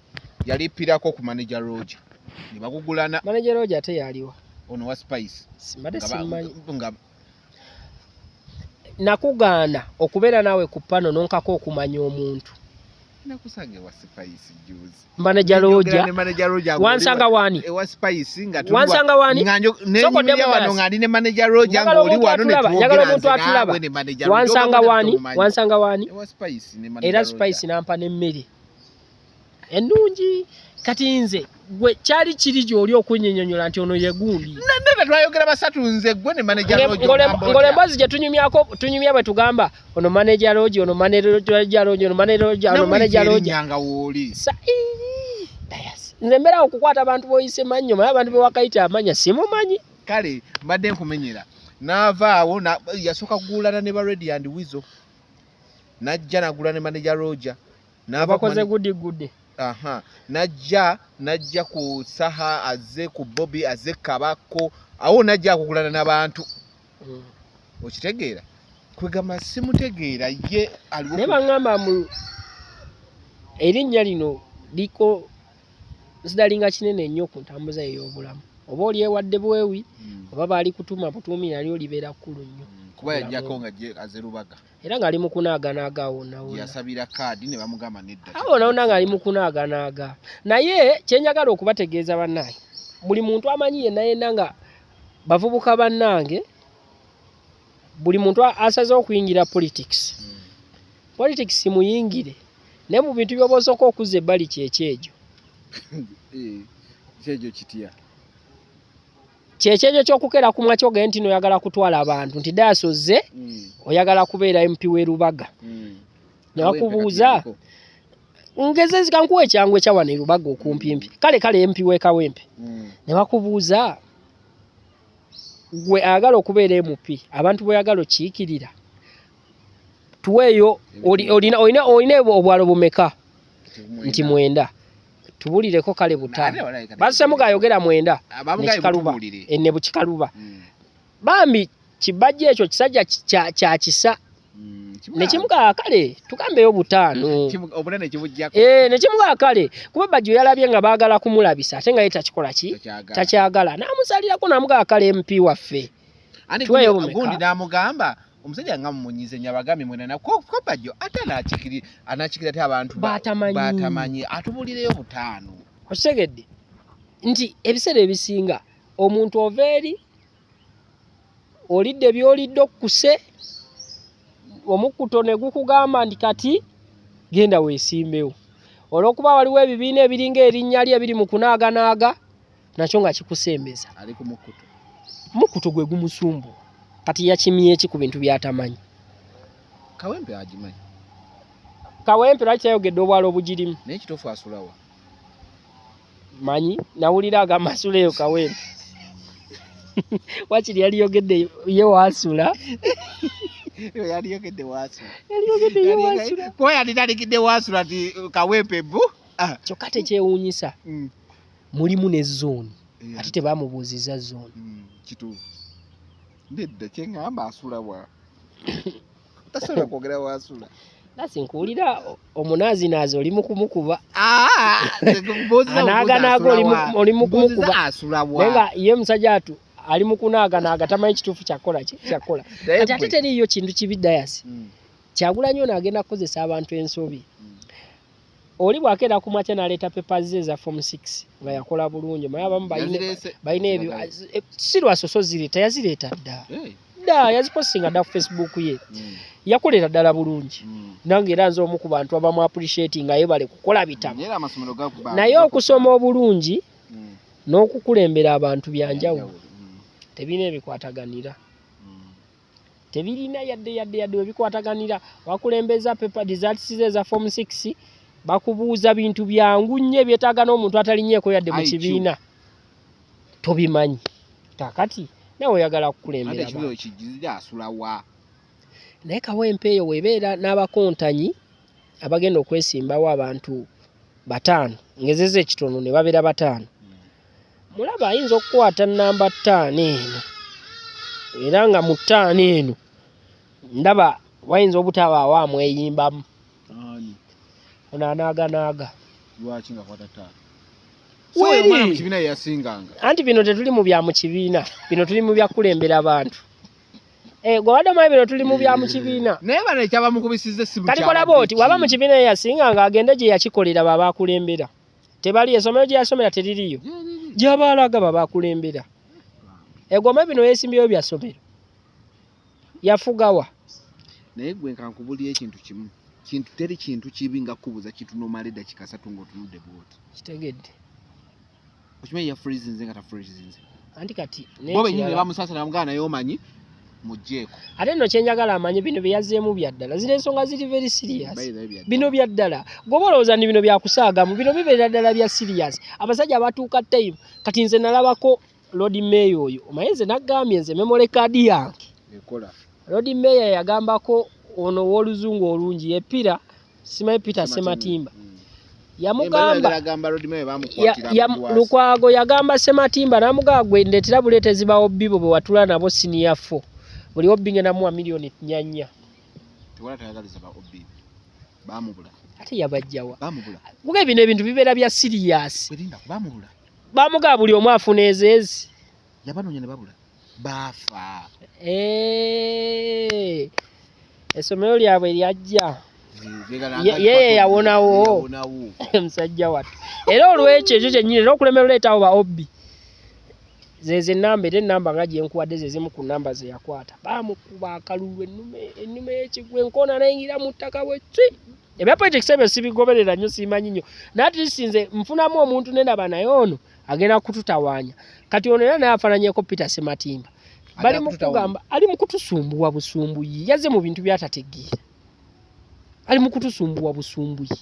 yalippirako ku manager Roger ne bagugulana manager Roger ate yaliwa ono wa Spice simbadde simanyi nakugaana okubeera naawe ku pano nonkako okumanya omuntu nakusange wa Spice juzi manager Roger wansanga wani wa Spice nga wansanga wani soko demo wano ngandi ne manager Roger ngoli wano ne njagala omuntu atulaba wansanga wani wa Spice ne manager era Spice nampa n'emmere ennungi kati nze gwe kyali kiri gy'oli okunnyonyola nti ono ye gundi nene twayogera basatu nze gwe ne manager Lodge ngolemboozi gye tunyumya bwe tugamba ono manager Lodge ono manager Lodge ono manager Lodge nyanga woli nze mbera okukwata abantu boyise mannyo naye abantu bewakayita amanya simumanyi kale mbadde nkumenyera n'avaawo yasooka kugulana ne ba Ready and Weasel najja nagula ne manager Lodge n'abakoze gudde aha najja ku Saha azze ku Bobby azze Kabako awo najja kugulana n'abantu okitegeera kwegamba simutegeera ye aliwo ne bangamba mu erinnya lino liko zidalinga kinene nnyo ku ntambuza ey'obulamu oba oli ewadde bwewi oba baali kutuma butuumi nalyo libeera kkulu nnyo kuba yajjako nga azerubaga era ng'ali mu kunaaganaaga awonawona yasabira kaadi ne bamugamba nedda awonawona ng'ali mu kunaaganaaga naye kyenjagala okubategeeza bannange buli muntu amanyi yenna nga bavubuka bannange buli muntu asaze okuyingira politics muyingire naye mu bintu by'oba osooka okuzza ebbali kyekyejo kyekyo kitya kyekyejo ky'okukera ku mwakyo ge nti noyagala kutwala abantu nti daasoze oyagala kubeera MP w'e Lubaga ne bakubuuza ngeze zikankuwa ekyangwe ekya wano e Lubaga okumpimpi kale MP w'e Kawempe ne bakubuuza gwe ayagala okubeera MP abantu bweyagala okiikirira tuweeyo olina obwalo bumeka nti 9 tubulireko kale 5 basemuga ayogera 9 enne bukikaluba bambi kibajja ekyo kisajja kya kisa nekimuga kale tukambeyo 5 obunene kibujjako nekimuga kale kuba bajjo yalabye nga baagala kumulabisa ate nga ye takikola ki takyagala namusalirako namuga kale MP waffe gundi namugamba omusajja nga mumunyize nyabagambi mwenana ko bajjo ate anachikira ate abantu batamanyi atubulireyo 5 osegedde nti ebiseera ebisinga omuntu oveeri olidde byolidde okuse omukkuto ne gukugamba nti kati genda weesimbewo olw'okuba waliwo ebibiina ebiringa erinnya lye biri mu kunaaganaaga nakyo nga kikusembeza ali ku mukkuto gwe gumusumbu kati yakimye eki ku bintu byatamanyi Kawempe agimanyi Kawempe lwaki yayogedde obwalo obugirimu naye kitofu asulawa manyi nawulira agamba asuleyo Kawempe wakiri yaliyogedde ye waasula yaliyogedde waasula ko yalitalikidde waasula ti Kawempe bu kyokka tekyewuunyisa mulimu ne zooni ate tebamubuuziza zooni kituufu ndedda kyengamba asulawa tasobola kwogera waasula nasinkuwulira omunaazinaazi oli mukumukuba anaaganaaga oli mukumukuba naye nga ye musajja atu ali mu kunaaganaaga tamanyi kituufu kyakola kati ate teriiyo kintu kibi dayasi Kyagulanyi ono agenda kukozesa abantu ensobi oli bwakeera ku makya n'aleeta papers ze za form 6 nga yakola bulungi naye abamu balina ebyo si lwasoso zireeta yazireeta dda yazipostinga dda ku Facebook ye yakolera ddala bulungi nange era nze omu ku bantu abamu appreciate nga yebale kukola bitamu naye okusoma obulungi n'okukulembera abantu byanjawulo tebirina ebikwataganira tebirina yadde webikwataganira wakulembeza paper results ze za form 6 bakubuuza bintu byangu nnyo ebyetaaga n'omuntu atalinyeeko yadde mu kibiina tobimanyi kakati nawe oyagala kukulembera naye Kawempe eyo webeera n'abakontanyi abagenda okwesimbawo abantu 5 ngezeze ekitono ne babeera 5 mulaba ayinza okukwata namba 5 eno era nga mu 5 eno ndaba wayinza obutabaawo amweyimbamu ono anaaganaaga lwaki nga kwata 5 omwana mu kibiina yasinganga anti bino tetuli mu bya mu kibiina bino tuli mu byakulembera abantu gwadamaye bino tuli mu bya mu kibiina naye bano ekyaba mukubisize simu kati kolaba oti waba mu kibiina yasinganga agende gye yakikolera babaakulembera tebali esomero gye yasomera teririyo gy'abaalaga babaakulembera egoma bino yeesimbyeyo bya somero yafugawa naye gwe nkankubulira ekintu kimu kintu teri kintu kibi nga kubuza kitu nomale dakika 3 ng'otunudde bwoti kitegedde okimanyi ya freezing nga ta freezing anti kati bobe nyine bamusasa na mugana yomanyi mujeko ate no kyenjagala amanyi bino byazeemu byaddala zile ensonga ziri very serious bino byaddala gobolooza ni bino byakusaagamu bino bibeera ddala bya serious abasajja abatuuka time kati nze nalabako Lord Mayor oyo omayenze nagambye nze memory card yange ekola Lord Mayor yagambako ono w'oluzungu olungi yepira simanyi Peter Sematimba yamugamba Lukwago yagamba Sematimba namugamba gwe ndetera buleetezi bawo bibo bwe watula nabo senior 4 buli obbi ngenda mu milioni 4 tewala tayagaliza ba obbi bamubula ate yabajjawa bamubula kuge bino ebintu bibeera bya serious berinda bamubula bamugamba buli omu afuna ezeezi yabanonya ne babula bafa essomero lyabwe lyajja yeye yawonawo musajja wattu era olwekyo ekyo kyennyini era okulemera oleetawo ba obbi zeze namba ate namba nga gyenkuwadde zezimu ku namba ze yakwata bamukuba akalulu ennume y'ekigwe enkona nayingira mu ttaka bwe twi ebya politics ebyo sibigoberera nnyo simanyi nnyo naatisinze nfunamu omuntu nendaba naye ono agenda kututawaanya kati ono era naye afaananyeko Peter Sematimba bali mu kugamba ali mu kutusumbuwa busumbuyi yazze mu bintu byatategeera ali mu kutusumbuwa busumbuyi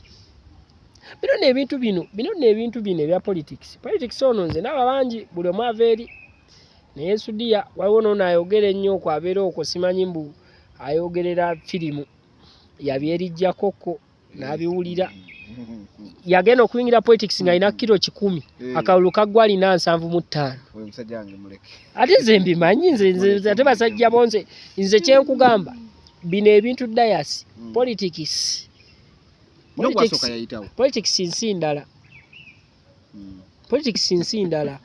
bino n'ebintu bino ebya politics ono nze n'aba bangi buli omu ava eri naye Sudia waliwo n'ono ayogera ennyo okwo abeera okwo simanyi mbu ayogerera firimu yabyerijja koko n'abiwulira yagenda okuyingira politics nga alina kilo 10 akalulu kaggwa alina 75 oyo musajja wange muleke ate nze mbimanyi nze ate basajja bonze nze kyenkugamba bino ebintu dayasi politics nsi ndala politics nsi ndala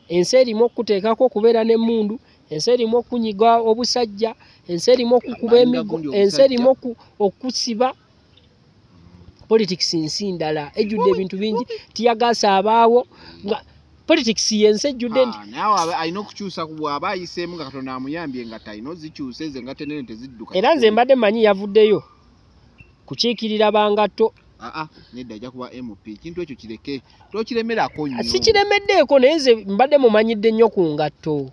ensi erimu okuteekako okubeera n'emmundu ensi erimu okunyiga obusajja ensi erimu okukuba emigo ensi erimu okusiba politics nsi ndala ejjudde ebintu bingi tiyagaasa abaawo nga politics yensi ejjudde nawe alina okukyusa bw'aba ayiseemu nga Katonda amuyambye nga talina ozikyusa ezo nga tenene tezidduka era nze mbadde mmanyi yavuddeyo kukiikirira bangatto nedda ajja kuba MP kintu ekyo kireke tokiremerako nnyo sikiremeddeeko naye nze mbadde mumanyidde nnyo ku ngatto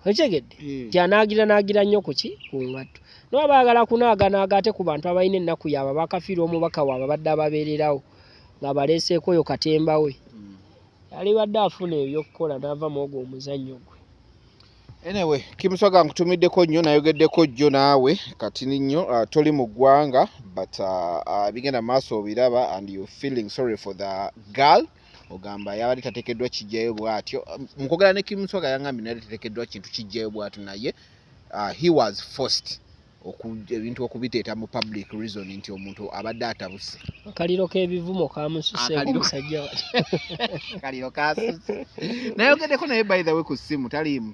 okitegedde naagira nnyo kuki ku ngatto naye baagala kunaaganaaga ate ku bantu abalina ennaku yaabwe bakafiira omubaka waabwe abadde ababeererawo nga baleeseeko oyo katemba we yali badde afuna ebyokukola n'ava mu ogwo omuzannyo gwe anyway Kimuswaga nkutumiddeko nnyo nayogeddeko jjo naawe kati nnyo toli mu ggwanga but bigenda maaso obiraba and you feeling sorry for the girl ogamba yabali tatekeddwa kijjayo bwatyo mukogera ne Kimuswaga yangambye naye tatekeddwa kintu kijjayo bwatyo naye he was forced ebintu okubiteeta mu public reason nti omuntu abadde atabuse akaliro k'ebivumo kamususeeko omusajja wati akaliro kasuse nayogeddeko naye by the way ku ssimu taliimu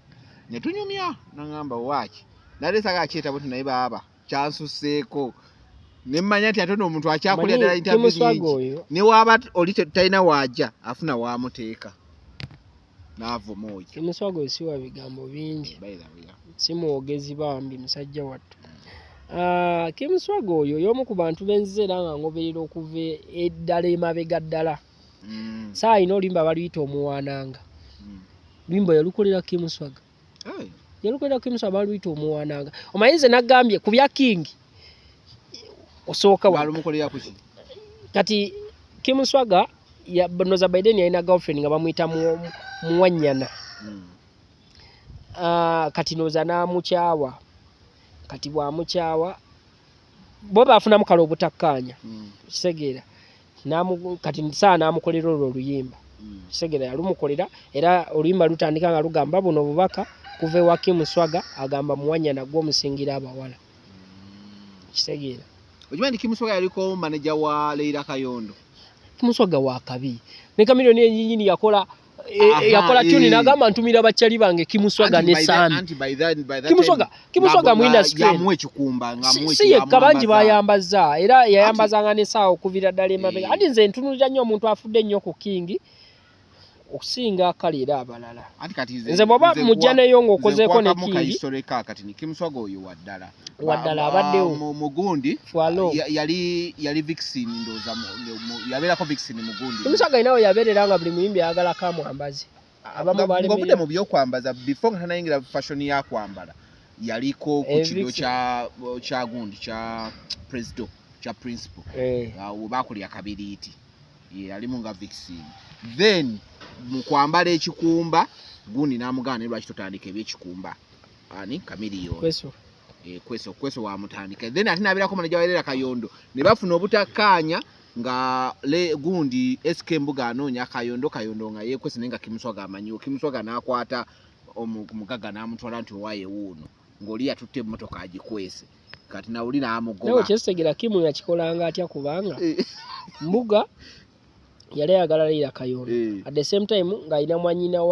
netunyumya nangamba waaki nalesaka akyeta buti naye baaba kyansuseeko nemmanya nti ate omuntu akyakulya ddala interview ne waaba oli talina waajja afuna waamuteeka n'avuma oyo Kimuswaga oyo si wa bigambo bingi si mwogezi bambi musajja wattu Kimuswaga oyo y'omu ku bantu benzize era nga ngoberera okuva eddala emabega ddala saayina oluyimba baluyita omuwaananga luyimba yalukolera Kimuswaga yalukolera Kimuswaga baluyita omuwaananga omayinze nagambye ku bya King osooka walumukolera kuki kati Kimuswaga Noza Biden yalina girlfriend nga bamuyita Muwanyana kati Noza n'amukyawa kati bw'amukyawa bo baafunamu kale obutakkaanya kisegeera kati saa n'amukolera olwo oluyimba kisegeera yalumukolera era oluyimba lutandika nga lugamba buno obubaka kuva ewa Kimuswaga agamba Muwanyana gw'omusingira abawala kisegeera okimanyi Kimuswaga yaliko manager wa Leila Kayondo Kimuswaga wa kabi ne Kamilioni enyinyini yakola tuni nagamba ntumira bakyali bange Kimuswaga ne Sami Kimuswaga mu industry ngamwe ekikumba ngamwe si kabanji bayambaza era yayambazanga ne sawa okuvira ddala emabega andi nze ntunulira nnyo omuntu afudde nnyo ku King okusinga kaleera abalala. Anti kati nze bw'oba mujja neyo ng'okozeeko ne kindi kahistoreka kati ni Kimuswaga oyo waddala abaddewo mugundi yali Vixen ndoza yabeerako Vixen mugundi. Kimuswaga inawe yabeerera nga buli muyimbi ayagala kamwambazi abamu baalemerera mu byokwambaza before nga tanayingira fashion ya kwambala yaliko ku kigo kya gundi kya president kya principal bakulya kabiriiti yalimu nga Vixen. Then mu kwambala ekikumba gundi n'amugaana lwaki totandika ebyekikumba ani Chameleone kweso wa mutandika. Then ate n'abeerako manager wa Leila Kayondo ne bafuna obutakkaanya nga gundi SK Mbuga anoonya Kayondo nga yeekwese nenga Kimuswaga amanyiwo. Kimuswaga n'akwata omugaga n'amutwala nti owaye wuuno ng'oli yatutte emmotoka agikwese kati nawuli n'amugoba. Nawe kyesitegera Kimu yakikolanga atya kubanga Mbuga yali ayagala Leila Kayondo at the same time ng'ayina mwanyina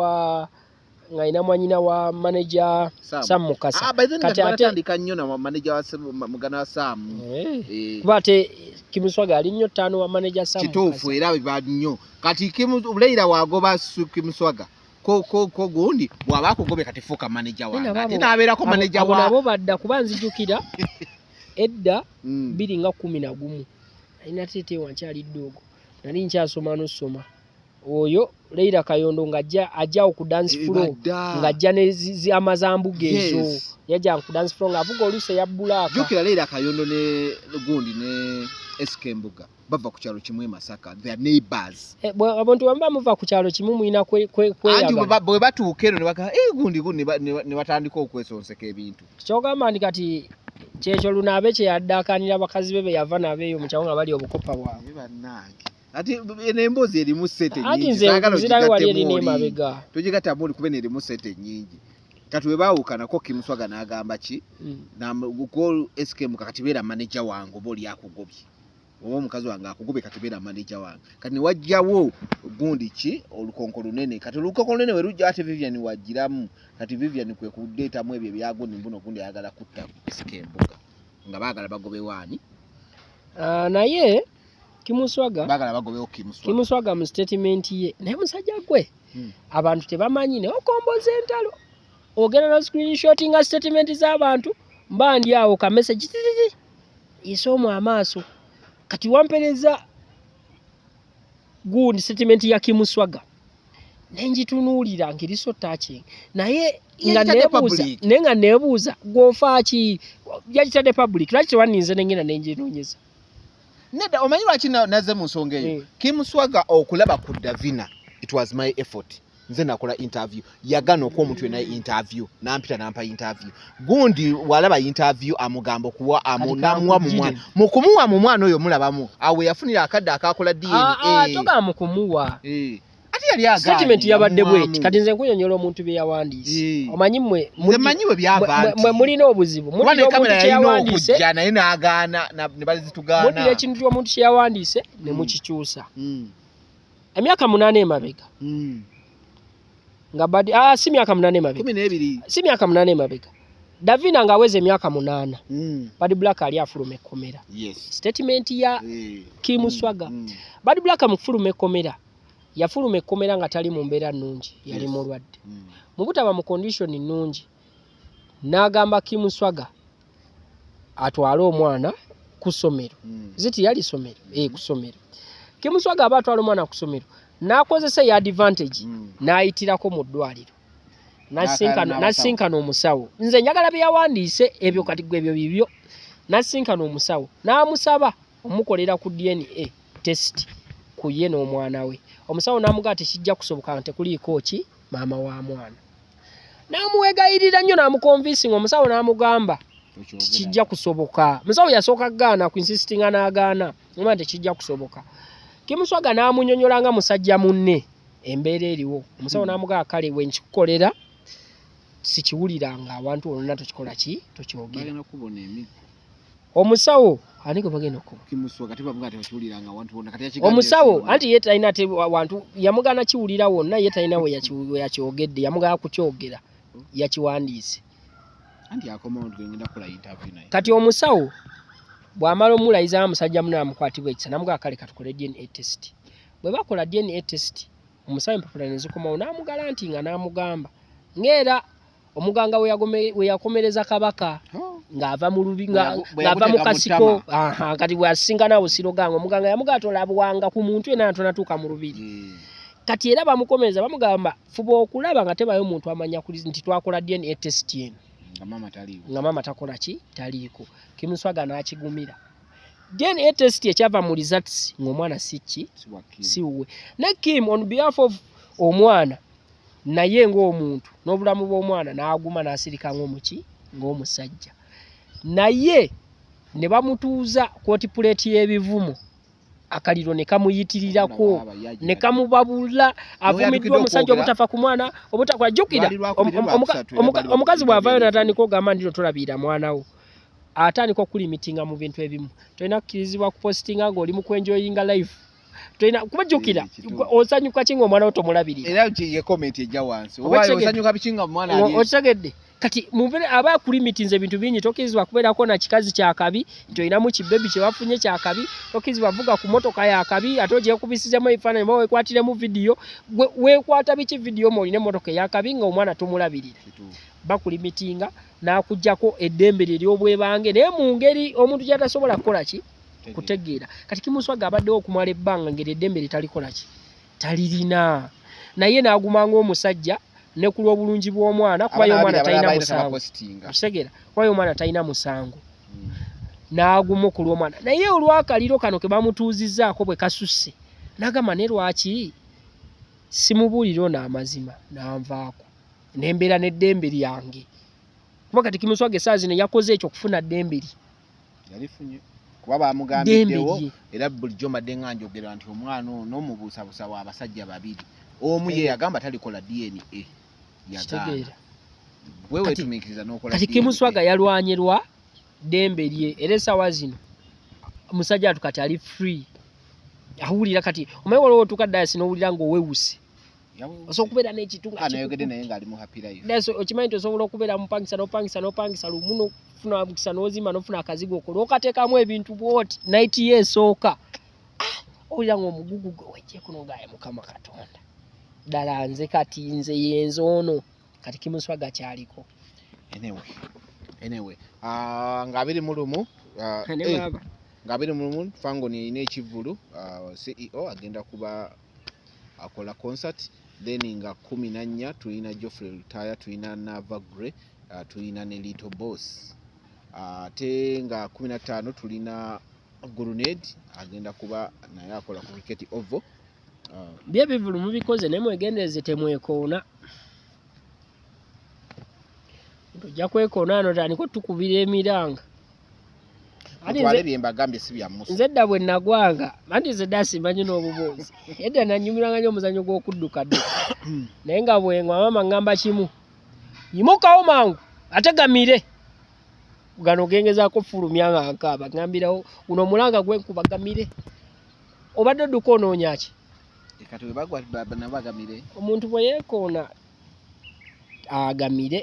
wa manager Sam Mukasa. Kati atandika nnyo na manager wa mugana wa Sam. Kuba ate Kimuswaga ali nnyo ttaano wa manager Sam Mukasa. Kituufu era biba nnyo. Kati Leila wagoba Kimuswaga ko gundi bw'aba akugobe kati fuuka manager wange. Ate n'abeerako manager wa. Abo badda kuba nzijukira edda 2011 alina Tete wankyali ddoogo. Nali nkyasoma n'osoma. Oyo Leila Kayondo ng'ajja ku dance floor ng'ajja ne amazambu gezo yajja ku dance floor ng'avuga oluusi ya Bulaka. Jukira Leila Kayondo ne gundi ne SK Mbuga bava ku kyalo kimu e Masaka, they are neighbors. Abantu bamba muva ku kyalo kimu muina kweyagala bwe batuuka eno ne baga gundi ne batandika okwesonseka ebintu. Kyogamba ndi kati kyekyo lunaabe kye yaddaakanira bakazi be yava nabeeyo mu kyawo nga bali obukopa bwabwe. Bannange ati emboozi erimu sete nyingi zirayo wali eri n'emabega togigatta muli kuba erimu sete nyingi. Kati we baawukana ko Kimuswaga n'agamba ki ko SK Mbuga kati beera manager wange oba oli akugobye oba omukazi wange akugobye kati beera manager wange. Kati ne wajjawo gundi ki olukonko lunene kati olukonko lunene we lujja ate Vivian wajjiramu kati Vivian kwe kudeetamu ebyo byagundi mbuno gundi ayagala kutta SK Mbuga nga baagala bagobe waani naye Kimuswaga bagala bagobewo Kimuswaga mu statement ye naye musajja gwe abantu tebamanyi ne okomboza entalo ogenda na screenshot nga statement z'abantu mbandi awo ka message isomwa amaaso kati wampereza gundi statement ya Kimuswaga nenjitunuulira ngiriso touching naye nga nebuuza gwofaaki yagitadde public lwaki tewaninze nengenda nenjinoonyeza. Neda omanyi lwaki naze mu nsonga eyo Kimuswaga okulaba ku Davina it was my effort. Nze nakola interview yagana okwo omuntu ena interview nampita nampa interview gundi walaba interview amugamba kuwa amunamwa mu mwana mukumuwa mu mwana oyo mulabamu awe yafunira akadde akakola DNA toga mukumuwa ati yali agana statement yabadde bweti kati nze nkunyonyola omuntu bye yawandiise omanyi mwe manyiwe byava mwe mulina obuzibu mulina omuntu kye yawandiise jana ina agana ne balizitugana mulina ekintu omuntu kye yawandiise ne mukikyusa emyaka 8 emabega nga badi si myaka 8 emabega 12 si myaka 8 emabega Davina ngaweze myaka 8 Badi Black ali afuluma ekkomera statement ya Kimuswaga Badi Black mufuluma ekkomera yafuluma ekkomera nga tali mu mbeera nnungi yali mulwadde mu butaba mu condition nnungi n'agamba Kimuswaga atwale omwana ku ssomero ziti yali ssomero ku ssomero Kimuswaga aba atwala omwana ku ssomero n'akozesa ya advantage n'ayitirako mu ddwaliro n'asinkana omusawo nze njagala bye yawandiise ebyo kati gwe ebyo bibyo n'asinkana omusawo n'amusaba omukolera ku DNA test ku ye n'omwana we omusawo n'amugaa tekijja kusoboka nti kuliiko ki maama wa mwana n'amuwegayirira nnyo n'amukonvinsinga omusawo n'amugamba tekijja kusoboka omusawo yasooka gaana ku insistinga n'agaana omwana tekijja kusoboka Kimuswaga n'amunyonyolanga musajja munne embeera eriwo omusawo n'amugaa kale we nkikukolera sikiwuliranga abantu olona tokikola ki tokyogera omusawo aniko bagenda okuba Kimuswaga tebamugaa tekiwuliranga abantu bonna kati yakiga omusawo anti ye talina te abantu yamugana kiwulira wonna ye talina we yakyogedde yamugaa kukyogera yakiwandiise anti akomawo ngenda kola interview naye kati omusawo bw'amala omulayiza amusajja munne amukwatibwa ekisa namugaa kale katukole DNA test bwe bakola DNA test omusawo empapula ne zikomawo n'amugalantinga n'amugamba ng'era omuganga we yakomereza kabaka ng'ava mu lubi ng'ava mu kasiko kati bw'asinga nawo siroganga omuganga yamugatola buwanga ku muntu yena natuuka mu lubiri kati era bamukomereza bamugamba fuba okulaba nga tebayo muntu amanya nti twakola DNA test eno nga mama takola ki taliiko Kimuswaga n'akigumira DNA test ekyava mu results ng'omwana siwe ne Kim on behalf of omwana naye ng'omuntu n'obulamu bw'omwana n'aguma n'asirika ng'omusajja naye ne bamutuuza kootipuleti y'ebivumo akaliro ne kamuyitirirako ne kamubabula avumiddwa omusajja obutafa ku mwana obutakola jjukira omukazi bw'avaayo n'atandika ogamba ndino tolabira mwana wo atandika okulimitinga mu bintu ebimu tolina kukkirizibwa kupositinga ng'oli mu kwenjoyinga life tolina kubajjukira osanyuka ki ng'omwana wo tomulabirira era ye comment ejja wansi osanyuka biki nga omwana ali okitegedde kati muvere aba akulimitinze ebintu bingi tokkirizibwa kubeerako na kikazi kyakabi tolinamu kibebi kye wafunye kyakabi tokkirizibwa vuga ku motoka yakabi ate ogyekubisizemu ebifaananyi oba wekwatiremu vidiyo weekwata biki vidiyo mwolina emmotoka eyakabi nga omwana tomulabirira bakulimitinga n'akuggyako eddembe lye ery'obwebange naye mu ngeri omuntu gy'atasobola kukola ki kutegeera kati Kimuswaga abaddewo okumala ebbanga ngeri eddembe litalikola ki talirina naye n'agumanga omusajja ne ku lw'obulungi bw'omwana kubayo omwana talina musango kutegeera kubayo omwana talina musango n'aguma ku lw'omwana naye olw'akaliro kano ke bamutuuzizzaako bwe kasusse n'agamba ne lwaki simubuulira ono amazima n'anvaako nembeera n'eddembe lyange kuba kati Kimuswaga essaawa zino yakoze ekyo okufuna ddembe lye yalifunye kuba bamugambiddewo era bulijjo mbadde nga njogera nti omwana ono mubuusabuusa wa abasajja babiri omu ye yagamba talikola DNA kitegeera wewe tumiikiriza n'okola kati Kimuswaga yalwanyirwa ddembe lye era essaawa zino omusajja atu kati ali free awulira kati omanyi waliwo otuuka dayasi n'owulira ng'owewuse osobola okubeera n'ekitunga anayogedde naye ng'ali mu happy life okimanyi tosobola okubeera mupangisa lumu n'ofuna mukisa n'ozimba n'ofuna akazigo ko lw'okateekamu ebintu bw'oti naiti ye esooka owulira ng'omugugu gwe wejjeeko n'ogaaye Mukama Katonda ddala nze kati nze yenze ono kati Kimuswaga kyaliko anyway nga 21 nga 21 Fangoni alina ekivvulu CEO agenda kuba akola concert then nga 14 tulina Geoffrey Lutaya tulina Nava Gray tulina ne Little Boss ate nga 15 tulina Grenade agenda kuba naye akola ku cricket oval bye bivulu mubikoze naye mwegendereze temwekoona tojja kwekoona ano tandika tukubira emiranga nze dda bwe nagwanga anti nze dda simanyi n'obubuuzi edda nanyumiranga nnyo omuzannyo gw'okuddukadduka naye nga bwengwa mama ngamba kimu yimukawo mangu ate gamire gano gengezaako fulumya nga nkaaba ngambirawo guno omulanga gwenkuba gamire obadde odduka onoonya ki omuntu bwe yeekoona agamire